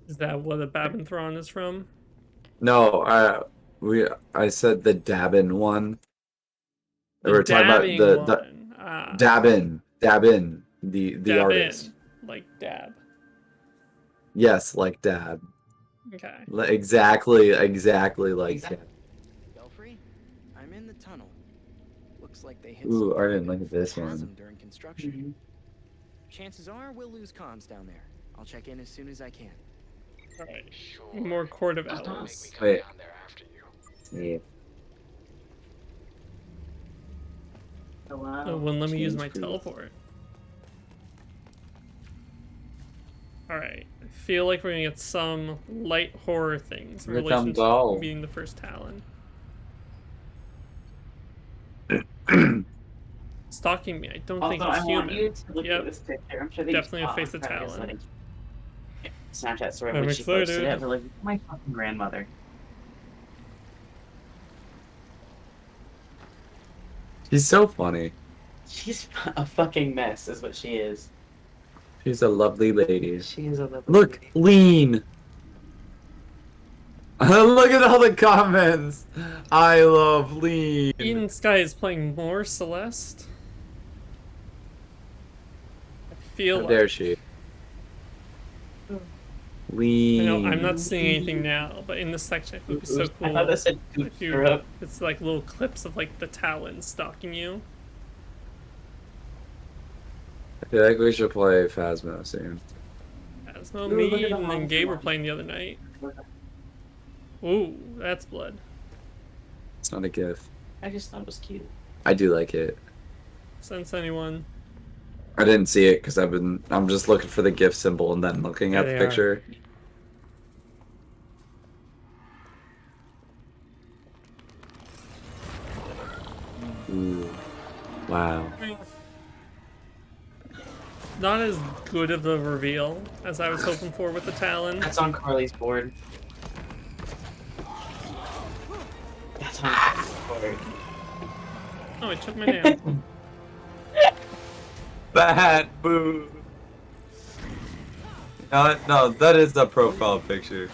Is that what a Babinthron is from? No, I said the Dabbin one. The We're talking about dabbing the one. Ah. Dabbin, the Dab artist. in, like dab. Yes, like Dab. Okay. Exactly like Dab. Belfry, I'm in the tunnel. Looks like they hit Ooh, some I didn't kind look of at this chasm one. during construction. Chances are we'll lose comms down there. I'll check in as soon as I can. Alright. More Court of Owls. Wait. Yeah. Hello. Oh, well, let me use Change my please. teleport. Alright. I feel like we're gonna get some light horror things in Here relation comes to all. meeting the first Talon. Stalking me. I don't Also, think it's I human. want you to look Yep. at this picture. I'm sure they Definitely a face of probably has, Talon. like, Snapchat story I'm when she posted excited. it. But like, my fucking grandmother. She's so funny. She's a fucking mess, is what she is. She's a lovely lady. She is a lovely Look, lady. lean. Look at all the comments. I love lean. Eden Sky is playing more Celeste. I feel How like. dare she? Lean. I know I'm not seeing anything now, but in this section it would be so cool. I thought that said if you, syrup. it's like little clips of like the Talon stalking you. I feel like we should play Phasmo soon. Asmo, Ooh, me, look at the and then monster Gabe were one. playing the other night. Ooh, that's blood. It's not a GIF. I just thought it was cute. I do like it. Sense anyone? I didn't see it because I'm just looking for the GIF symbol and then looking at There the they are. picture. Ooh. Wow. Not as good of a reveal as I was hoping for with the Talon. That's on Carly's board. That's on Carly's board. Oh, it took my nail. Bad boo. No, that is the profile picture.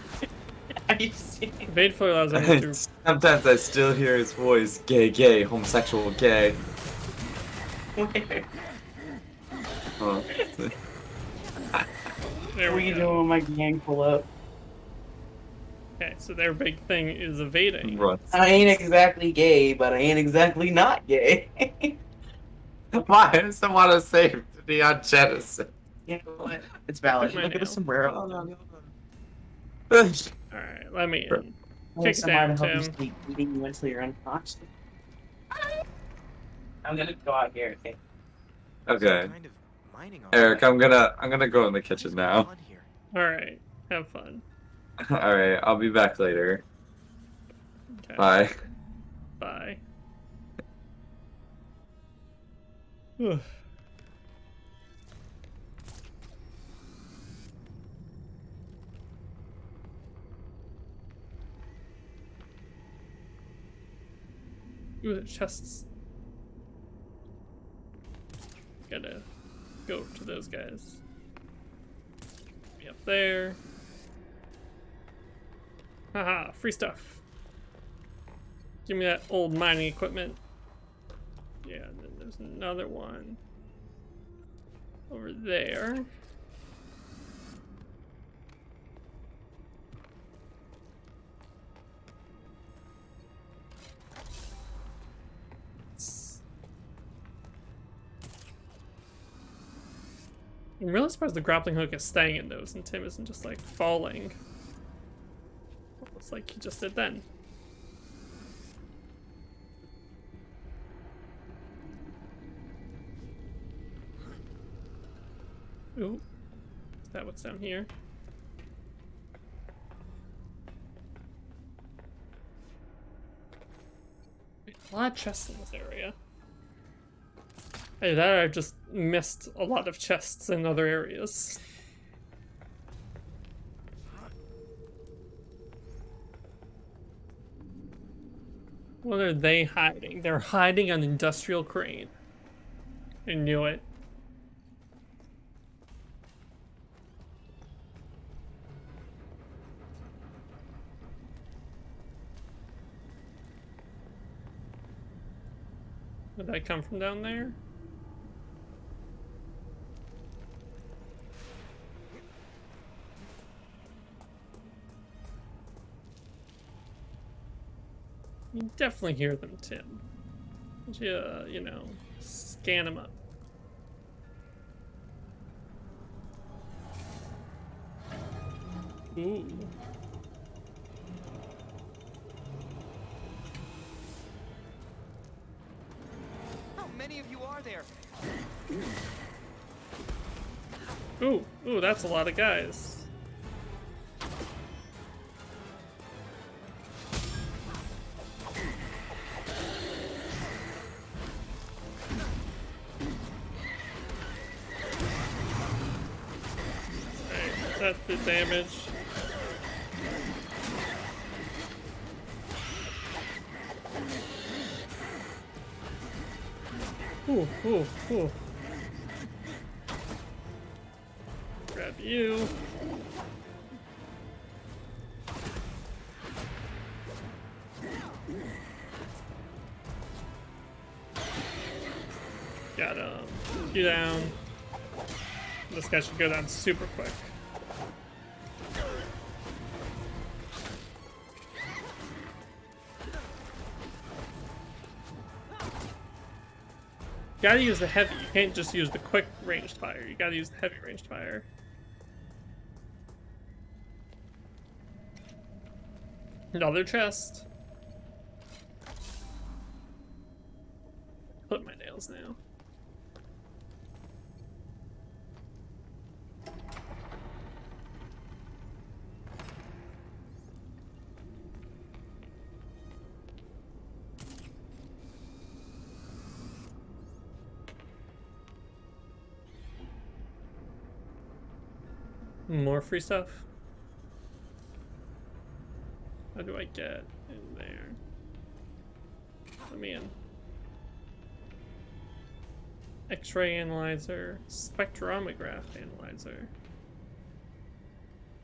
Are you serious? Evade foil allows enemies to... Sometimes I still hear his voice. Gay, gay, homosexual, gay. Where? Oh. There What are we you go. doing when my gang pull up? Okay, so their big thing is evading. Run. I ain't exactly gay, but I ain't exactly not gay. Why does I want to save Neon Genesis? You know what? It's valid. Took my Look at the nail. sombrero. Alright, let me in. Kick Somebody down, to help you Tim. sleep, eating you until you're unconscious. I'm gonna go out here, okay? Okay. Kind of mining Eric, I'm gonna go in the kitchen now. Alright, have fun. Alright, I'll be back later. Okay. Bye. Bye. Ugh. Ooh, the chests. Gotta go to those guys. Be up there. Haha, free stuff. Give me that old mining equipment. Yeah, and then there's another one over there. I'm really surprised the grappling hook is staying in those and Tim isn't just like falling. It's like he just did then. Ooh. Is that what's down here? A lot of chests in this area. Either that or I've just missed a lot of chests in other areas. What are they hiding? They're hiding an industrial crane. I knew it. Did I come from down there? You definitely hear them, Tim. You know, scan them up. Ooh. How many of you are there? Ooh, Ooh, that's a lot of guys. Alright, that's the damage. Ooh, ooh, ooh. Grab you. Got you down. This guy should go down super quick. You gotta use the heavy. You can't just use the quick ranged fire. You gotta use the heavy ranged fire. Another chest. Clip my nails now. More free stuff. How do I get in there? Let me in. X-ray analyzer, spectromograph analyzer.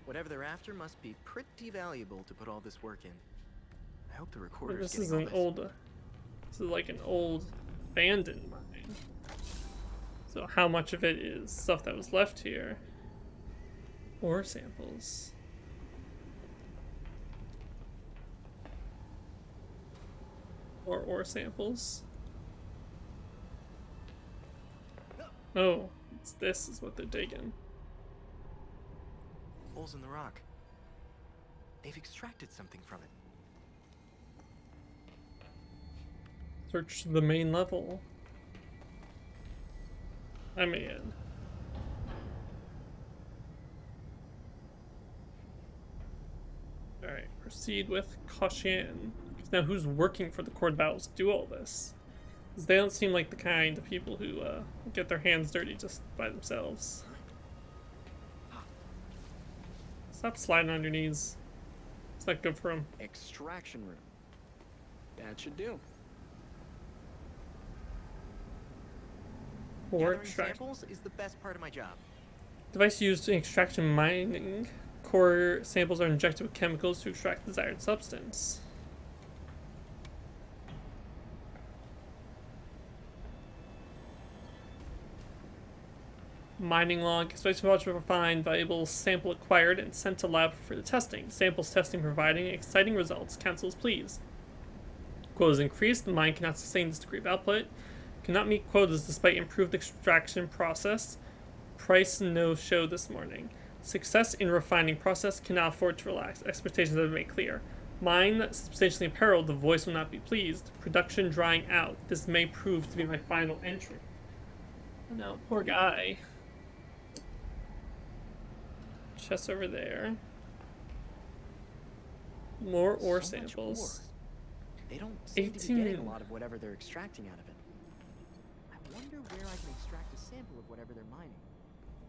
Whatever they're after must be pretty valuable to put all this work in. I hope the recorder's This getting is all an this. old. This is like an old abandoned mine. So how much of it is stuff that was left here? Ore samples. Or ore samples. Oh, this is what they're digging. Holes in the rock. They've extracted something from it. Search the main level. I'm in. Alright, proceed with caution. Because now who's working for the Cord Battles to do all this? Because they don't seem like the kind of people who get their hands dirty just by themselves. Stop sliding on your knees. It's not good for them. Extraction room. That should do. Or Gathering extract. samples is the best part of my job. Device used in extraction mining. Core samples are injected with chemicals to extract the desired substance. Mining log. Expected watch will find valuable sample acquired and sent to lab for the testing. Samples testing providing exciting results. Council is pleased. Quotas increased. The mine cannot sustain this degree of output. Cannot meet quotas despite improved extraction process. Price no show this morning. Success in refining process cannot afford to relax. Expectations have been made clear. Mine substantially imperiled. The voice will not be pleased. Production drying out. This may prove to be my final entry. Oh no, poor guy. Chest over there. More ore So much samples. ore. They don't seem to be getting a lot of whatever they're extracting out of it. I wonder where I can extract a sample of whatever they're mining.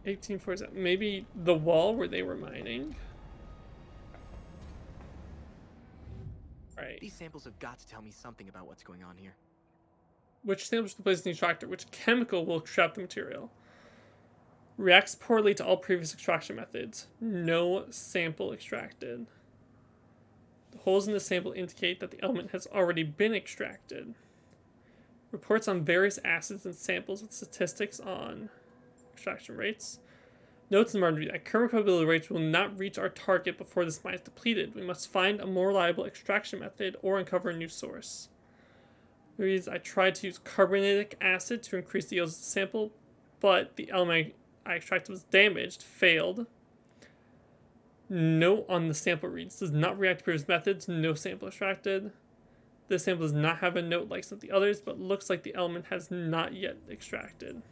1847. Maybe the wall where they were mining. Right. These samples have got to tell me something about what's going on here. Which samples to place in the extractor? Which chemical will extract the material? Reacts poorly to all previous extraction methods. No sample extracted. The holes in the sample indicate that the element has already been extracted. Reports on various acids and samples with statistics on extraction rates. Notes in the margin that current probability rates will not reach our target before this mine is depleted. We must find a more reliable extraction method or uncover a new source. I tried to use carbonatic acid to increase the yields of the sample, but the element I extracted was damaged, failed. Note on the sample reads, does not react to previous methods, no sample extracted. This sample does not have a note like some of the others, but looks like the element has not yet extracted.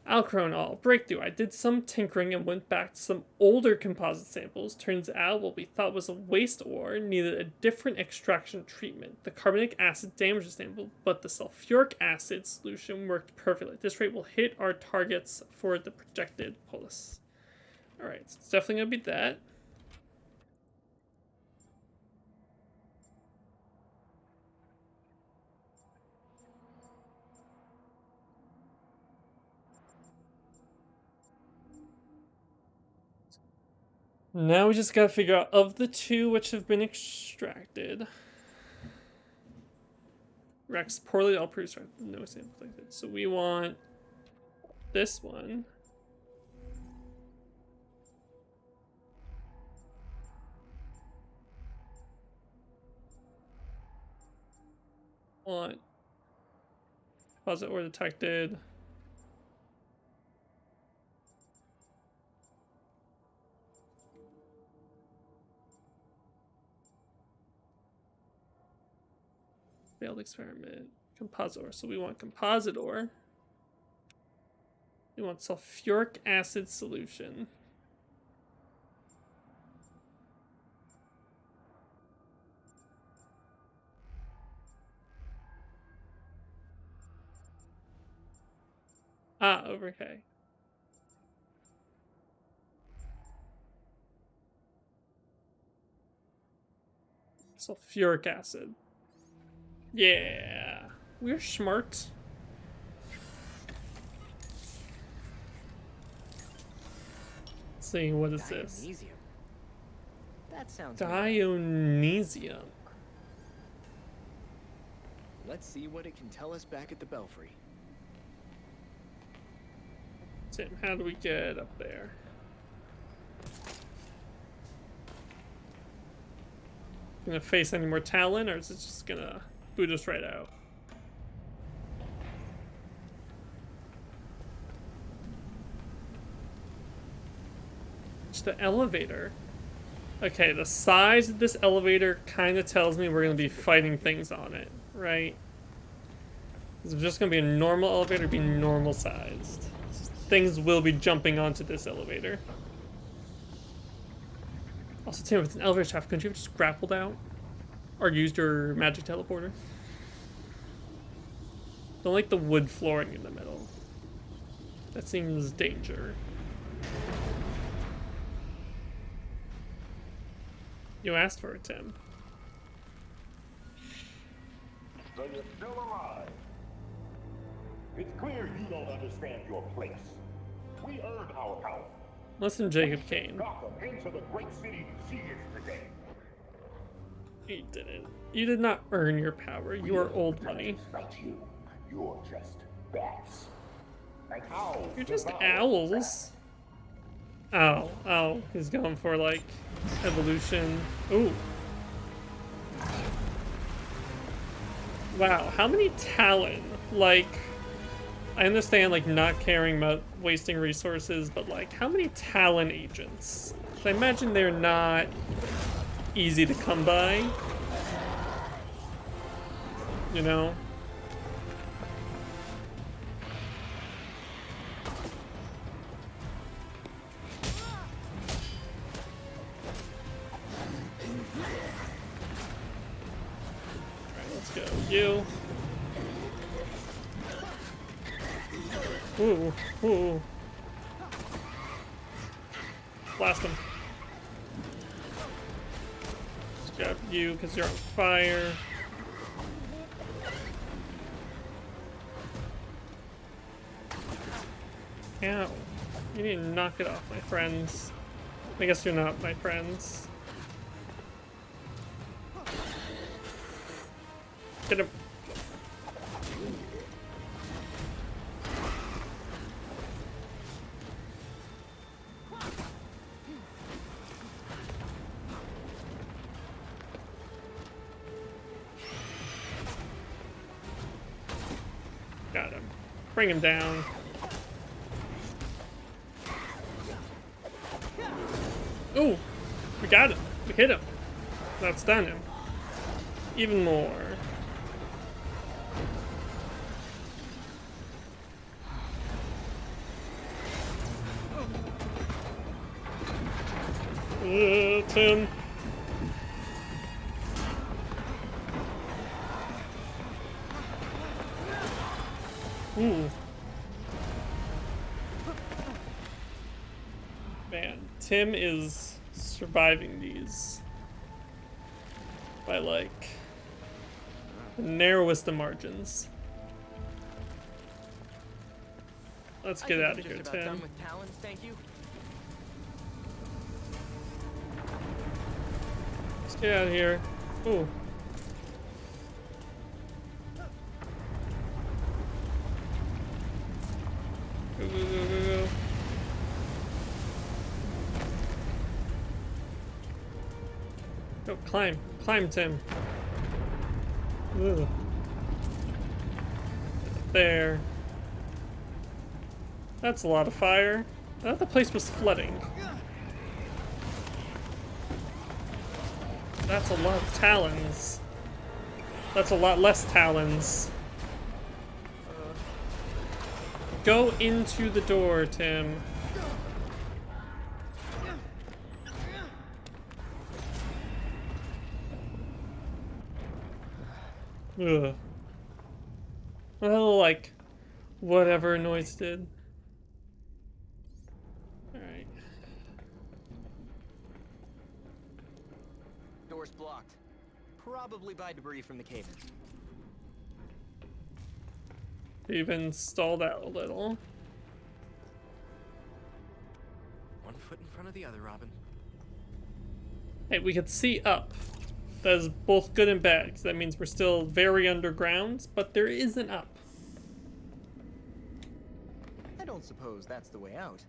Alchronol, breakthrough. I did some tinkering and went back to some older composite samples. Turns out what we thought was a waste ore needed a different extraction treatment. The carbonic acid damaged the sample, but the sulfuric acid solution worked perfectly. At this rate, we'll hit our targets for the projected polis. Alright, so it's definitely gonna be that. Now we just gotta figure out of the two which have been extracted. Rex poorly all produced. No sample collected. So we want this one. Want deposit ore detected. Failed experiment. Composite ore. So we want composite ore. We want sulfuric acid solution. Ah, okay. Sulfuric acid. Yeah. We're smart. Let's see, what is this? Dionysium. That sounds Dionysium. Let's see what it can tell us back at the Belfry. Tim, how do we get up there? Gonna face any more Talon, or is it just gonna boot us right out? It's the elevator. Okay, the size of this elevator kind of tells me we're gonna be fighting things on it, right? Is it just gonna be a normal elevator, be normal sized? Things will be jumping onto this elevator. Also, Tim, if it's an elevator shaft, couldn't you have just grappled out? Or used your magic teleporter? Don't like the wood flooring in the middle. That seems danger. You asked for it, Tim. So you're still alive. It's clear you don't understand your place. We earned our power. Listen, Jacob Kane. Gotham into the great city she is today. You didn't. You did not earn your power. You are old money. You're just bats. And owls. You're just owls. Oh, oh, he's going for like evolution. Ooh. Wow, how many Talon? Like, I understand like not caring about wasting resources, but like how many Talon agents? I imagine they're not easy to come by. You know? Go, you. Ooh, ooh. Blast him. Let's grab you because you're on fire. Ow. You need to knock it off, my friends. I guess you're not my friends. Get him. Got him. Bring him down. Ooh, we got him. We hit him. That's done him. Even more. Tim. Ooh. Man, Tim is surviving these by like the narrowest of margins. Let's get out of here, just about done Tim. with Talon, thank you. Let's get out of here. Ooh. Go, go, go, go, go. Go, climb. Climb, Tim. Ugh. There. That's a lot of fire. I thought the place was flooding. That's a lot of talons. That's a lot less talons. Go into the door, Tim. Ugh. Well, like, whatever noise did. Alright. Door's blocked. Probably by debris from the cave. Even stalled out a little. One foot in front of the other, Robin. Hey, we could see up. That is both good and bad, because that means we're still very underground, but there is an up. I don't suppose that's the way out.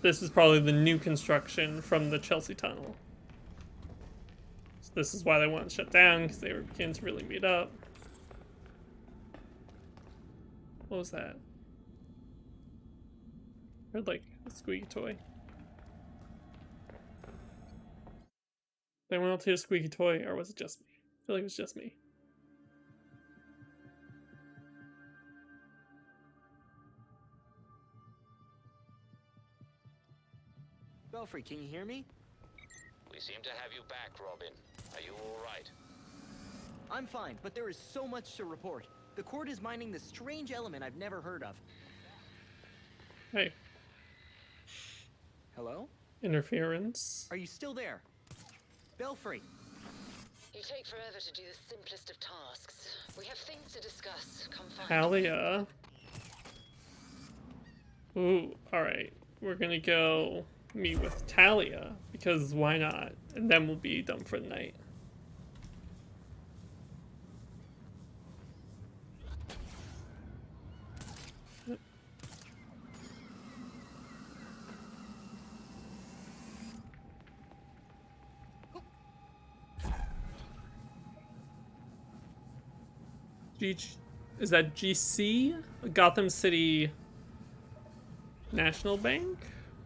This is probably the new construction from the Chelsea Tunnel. So this is why they want to shut down, because they were beginning to really meet up. What was that? I heard like a squeaky toy. They went out to hear a squeaky toy, or was it just me? I feel like it was just me. Belfry, can you hear me? We seem to have you back, Robin. Are you all right? I'm fine, but there is so much to report. The court is mining this strange element I've never heard of. Hey. Hello? Interference. Are you still there? Belfry! You take forever to do the simplest of tasks. We have things to discuss. Come find Talia. Ooh, alright. We're gonna go meet with Talia, because why not? And then we'll be done for the night. Is that GC? Gotham City National Bank?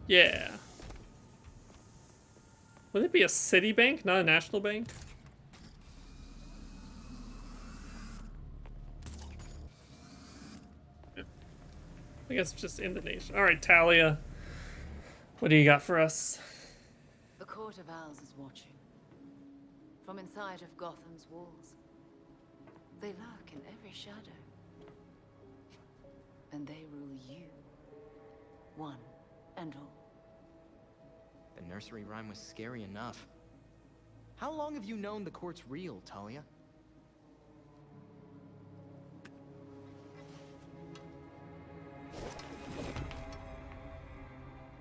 Yeah. Would it be a city bank, not a national bank? I guess just in the nation. Alright, Talia. What do you got for us? The Court of Owls is watching. From inside of Gotham's walls. They lurk in every shadow. And they rule you. One and all. The nursery rhyme was scary enough. How long have you known the court's real, Talia?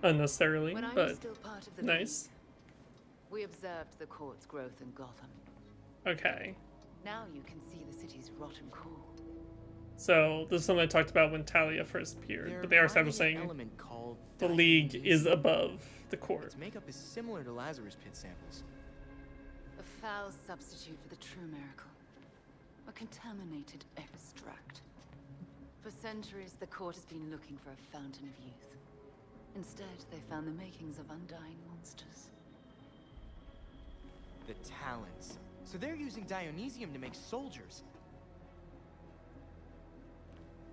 Unnecessarily, When I was but still part of the nice. League, we observed the court's growth in Gotham. Okay. Now you can see the city's rotten core. So, this is something I talked about when Talia first appeared, but they are saying the League is above the court. Its makeup is similar to Lazarus Pit samples. A foul substitute for the true miracle. A contaminated extract. For centuries, the court has been looking for a fountain of youth. Instead, they found the makings of undying monsters. The Talons. So they're using Dionysium to make soldiers.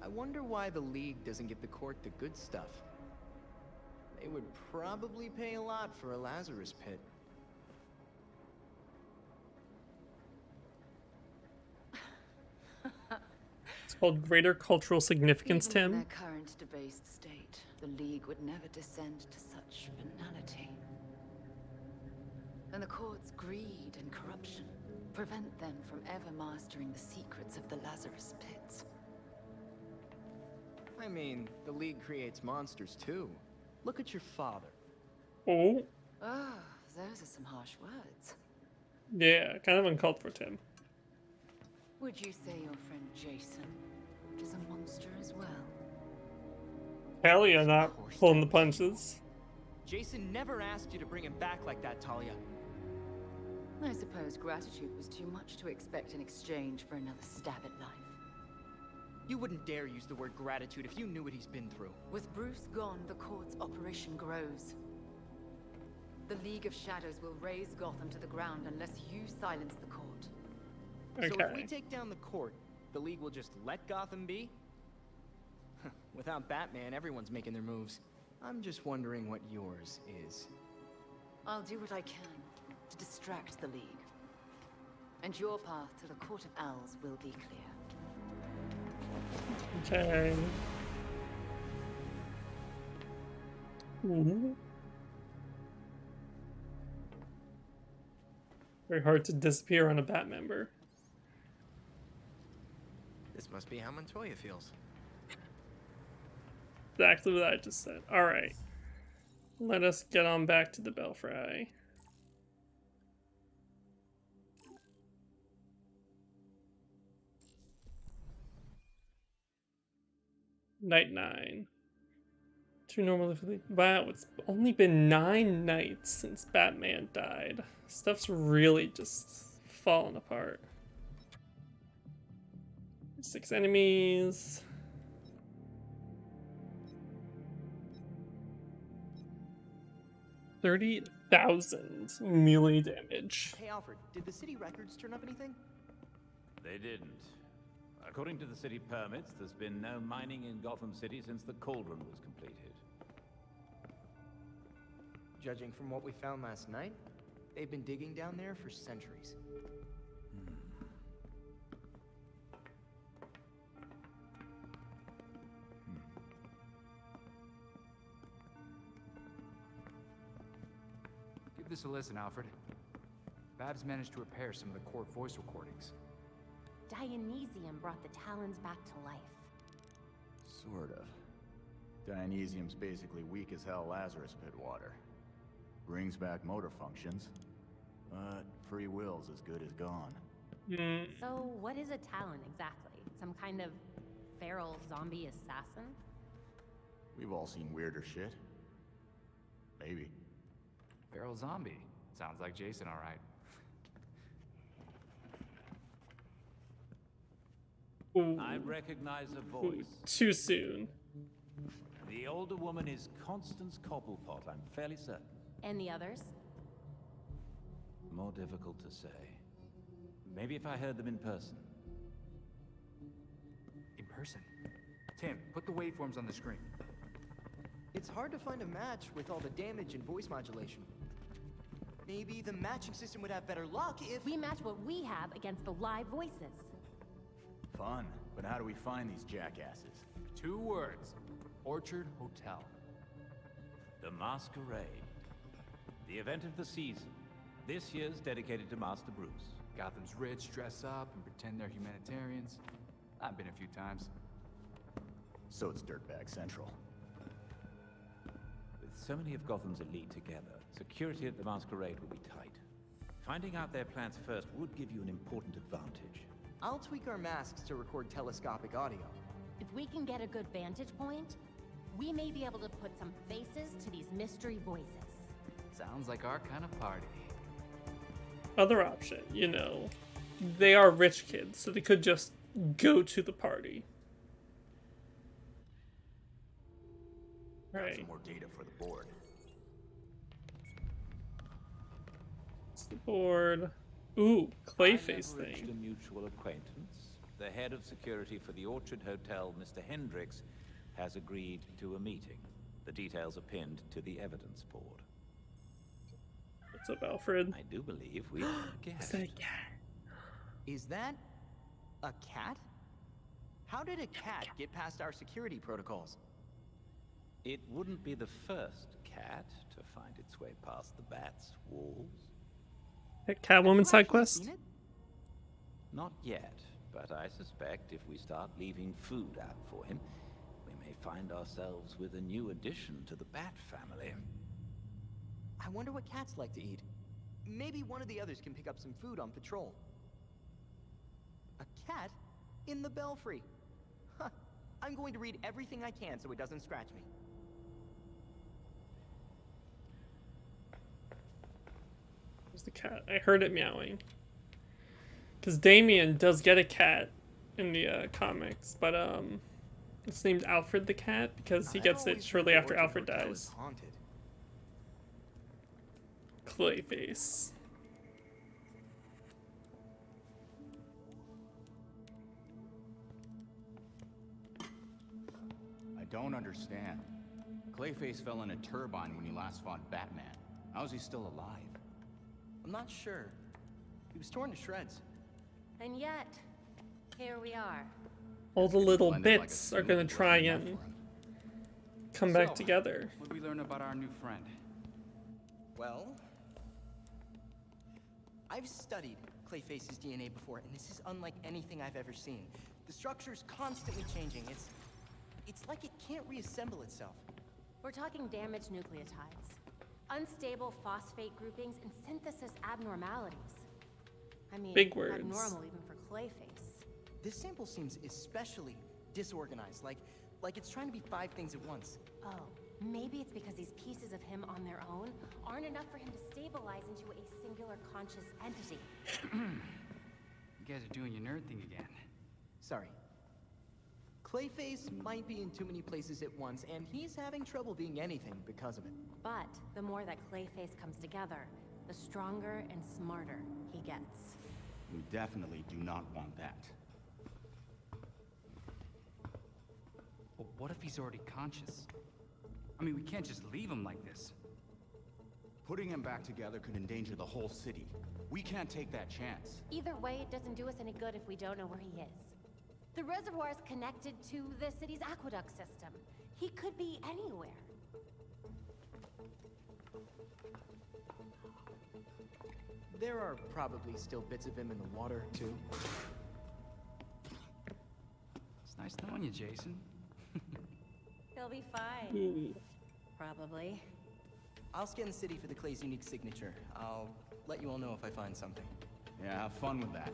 I wonder why the League doesn't give the court the good stuff. They would probably pay a lot for a Lazarus pit. It's called Greater Cultural Significance, Even in Tim. their current debased state, the League would never descend to such banality. And the court's greed and corruption prevent them from ever mastering the secrets of the Lazarus pits. I mean, the League creates monsters too. Look at your father. Oh. Ah, those are some harsh words. Yeah, kind of uncalled for, Tim. Would you say your friend Jason is a monster as well? Hell yeah, not pulling the punches. Jason never asked you to bring him back like that, Talia. I suppose gratitude was too much to expect in exchange for another stab at life. You wouldn't dare use the word gratitude if you knew what he's been through. With Bruce gone, the court's operation grows. The League of Shadows will raise Gotham to the ground unless you silence the court. So if we Okay. take down the court, the League will just let Gotham be? Without Batman, everyone's making their moves. I'm just wondering what yours is. I'll do what I can to distract the League. And your path to the Court of Owls will be clear. Okay. Ooh. Very hard to disappear on a Bat member. This must be how Montoya feels. Exactly what I just said. Alright. Let us get on back to the Belfry. Night 9. Too normal for the... Wow, it's only been 9 nights since Batman died. Stuff's really just falling apart. 6 enemies. $30,000 melee damage. Hey Alfred, did the city records turn up anything? They didn't. According to the city permits, there's been no mining in Gotham City since the Cauldron was completed. Judging from what we found last night, they've been digging down there for centuries. Give this a listen, Alfred. Babs managed to repair some of the court voice recordings. Dionysium brought the Talons back to life. Sort of. Dionysium's basically weak as hell Lazarus pit water. Brings back motor functions, but free will's as good as gone. So, what is a Talon exactly? Some kind of feral zombie assassin? We've all seen weirder shit. Maybe. Feral zombie. Sounds like Jason, all right. Ooh. I recognize a voice. Ooh, too soon. The older woman is Constance Cobblepot, I'm fairly certain. And the others? More difficult to say. Maybe if I heard them in person. In person? Tim, put the waveforms on the screen. It's hard to find a match with all the damage and voice modulation. Maybe the matching system would have better luck if... We match what we have against the live voices. Fun, but how do we find these jackasses? 2 words. Orchard Hotel. The Masquerade. The event of the season. This year's dedicated to Master Bruce. Gotham's rich dress up and pretend they're humanitarians. I've been a few times. So it's Dirtbag Central. With so many of Gotham's elite together, security at the Masquerade will be tight. Finding out their plans first would give you an important advantage. I'll tweak our masks to record telescopic audio. If we can get a good vantage point, we may be able to put some faces to these mystery voices. Sounds like our kind of party. Other option, you know, they are rich kids, so they could just go to the party. Got Right. some more data for the board. It's the board. Ooh, Clayface I leveraged thing. a mutual acquaintance. The head of security for the Orchard Hotel, Mr. Hendricks, has agreed to a meeting. The details are pinned to the evidence board. What's up, Alfred? I do believe we have a guest. Is that a cat? Is that a cat? How did a cat get past our security protocols? It wouldn't be the first cat to find its way past the bat's walls. That Catwoman side quest? Not yet, but I suspect if we start leaving food out for him, we may find ourselves with a new addition to the Bat family. I wonder what cats like to eat. Maybe one of the others can pick up some food on patrol. A cat in the belfry. Huh. I'm going to read everything I can so it doesn't scratch me. Where's the cat? I heard it meowing. Because Damien does get a cat in the comics, but it's named Alfred the cat because he gets it shortly after Alfred dies. Clayface. I don't understand. Clayface fell in a turbine when he last fought Batman. How's he still alive? I'm not sure. He was torn to shreds. And yet, here we are. All the little bits are gonna try and come back together. What did we learn about our new friend? Well, I've studied Clayface's DNA before, and this is unlike anything I've ever seen. The structure's constantly changing. It's like it can't reassemble itself. We're talking damaged nucleotides, unstable phosphate groupings, and synthesis abnormalities. I mean, big words. abnormal even for Clayface. This sample seems especially disorganized, like it's trying to be 5 things at once. Oh, maybe it's because these pieces of him on their own aren't enough for him to stabilize into a singular conscious entity. You guys are doing your nerd thing again. Sorry. Clayface might be in too many places at once, and he's having trouble being anything because of it. But the more that Clayface comes together, the stronger and smarter he gets. We definitely do not want that. But what if he's already conscious? I mean, we can't just leave him like this. Putting him back together could endanger the whole city. We can't take that chance. Either way, it doesn't do us any good if we don't know where he is. The reservoir is connected to the city's aqueduct system. He could be anywhere. There are probably still bits of him in the water, too. It's nice knowing you, Jason. He'll be fine. Probably. I'll scan the city for the Clay's unique signature. I'll let you all know if I find something. Yeah, have fun with that.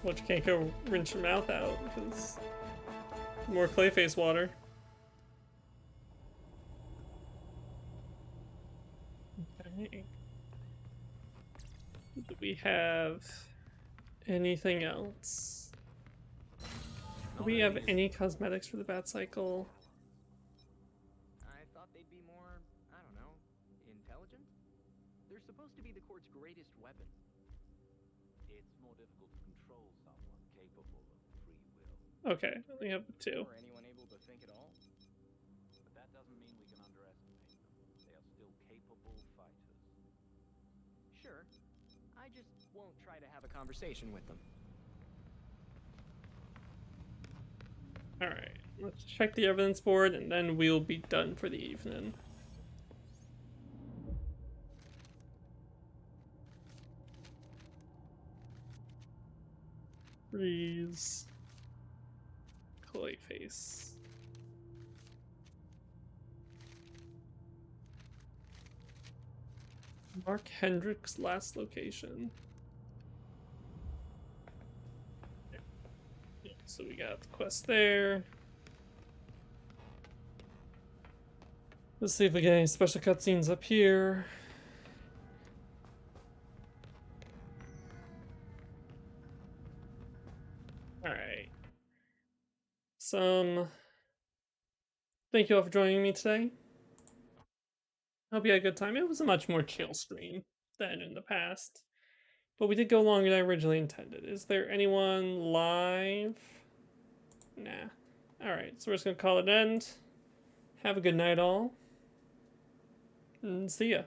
Well, you can't go rinse your mouth out because more Clayface water. Okay. Do we have anything else? Do we have any cosmetics for the Bat Cycle? I thought they'd be more, I don't know, intelligent? They're supposed to be the court's greatest weapon. It's more difficult to control someone capable of free will. Okay, we have the 2. Or anyone able to think at all? But that doesn't mean we can underestimate them. They are still capable fighters. Sure. I just won't try to have a conversation with them. Alright, let's check the evidence board and then we'll be done for the evening. Freeze. Clayface. Mark Hendrick's last location. So we got the quest there. Let's see if we get any special cutscenes up here. Alright. Thank you all for joining me today. Hope you had a good time. It was a much more chill stream than in the past. But we did go longer than I originally intended. Is there anyone live? Nah. Alright, so we're just gonna call it an end. Have a good night, all. And see ya.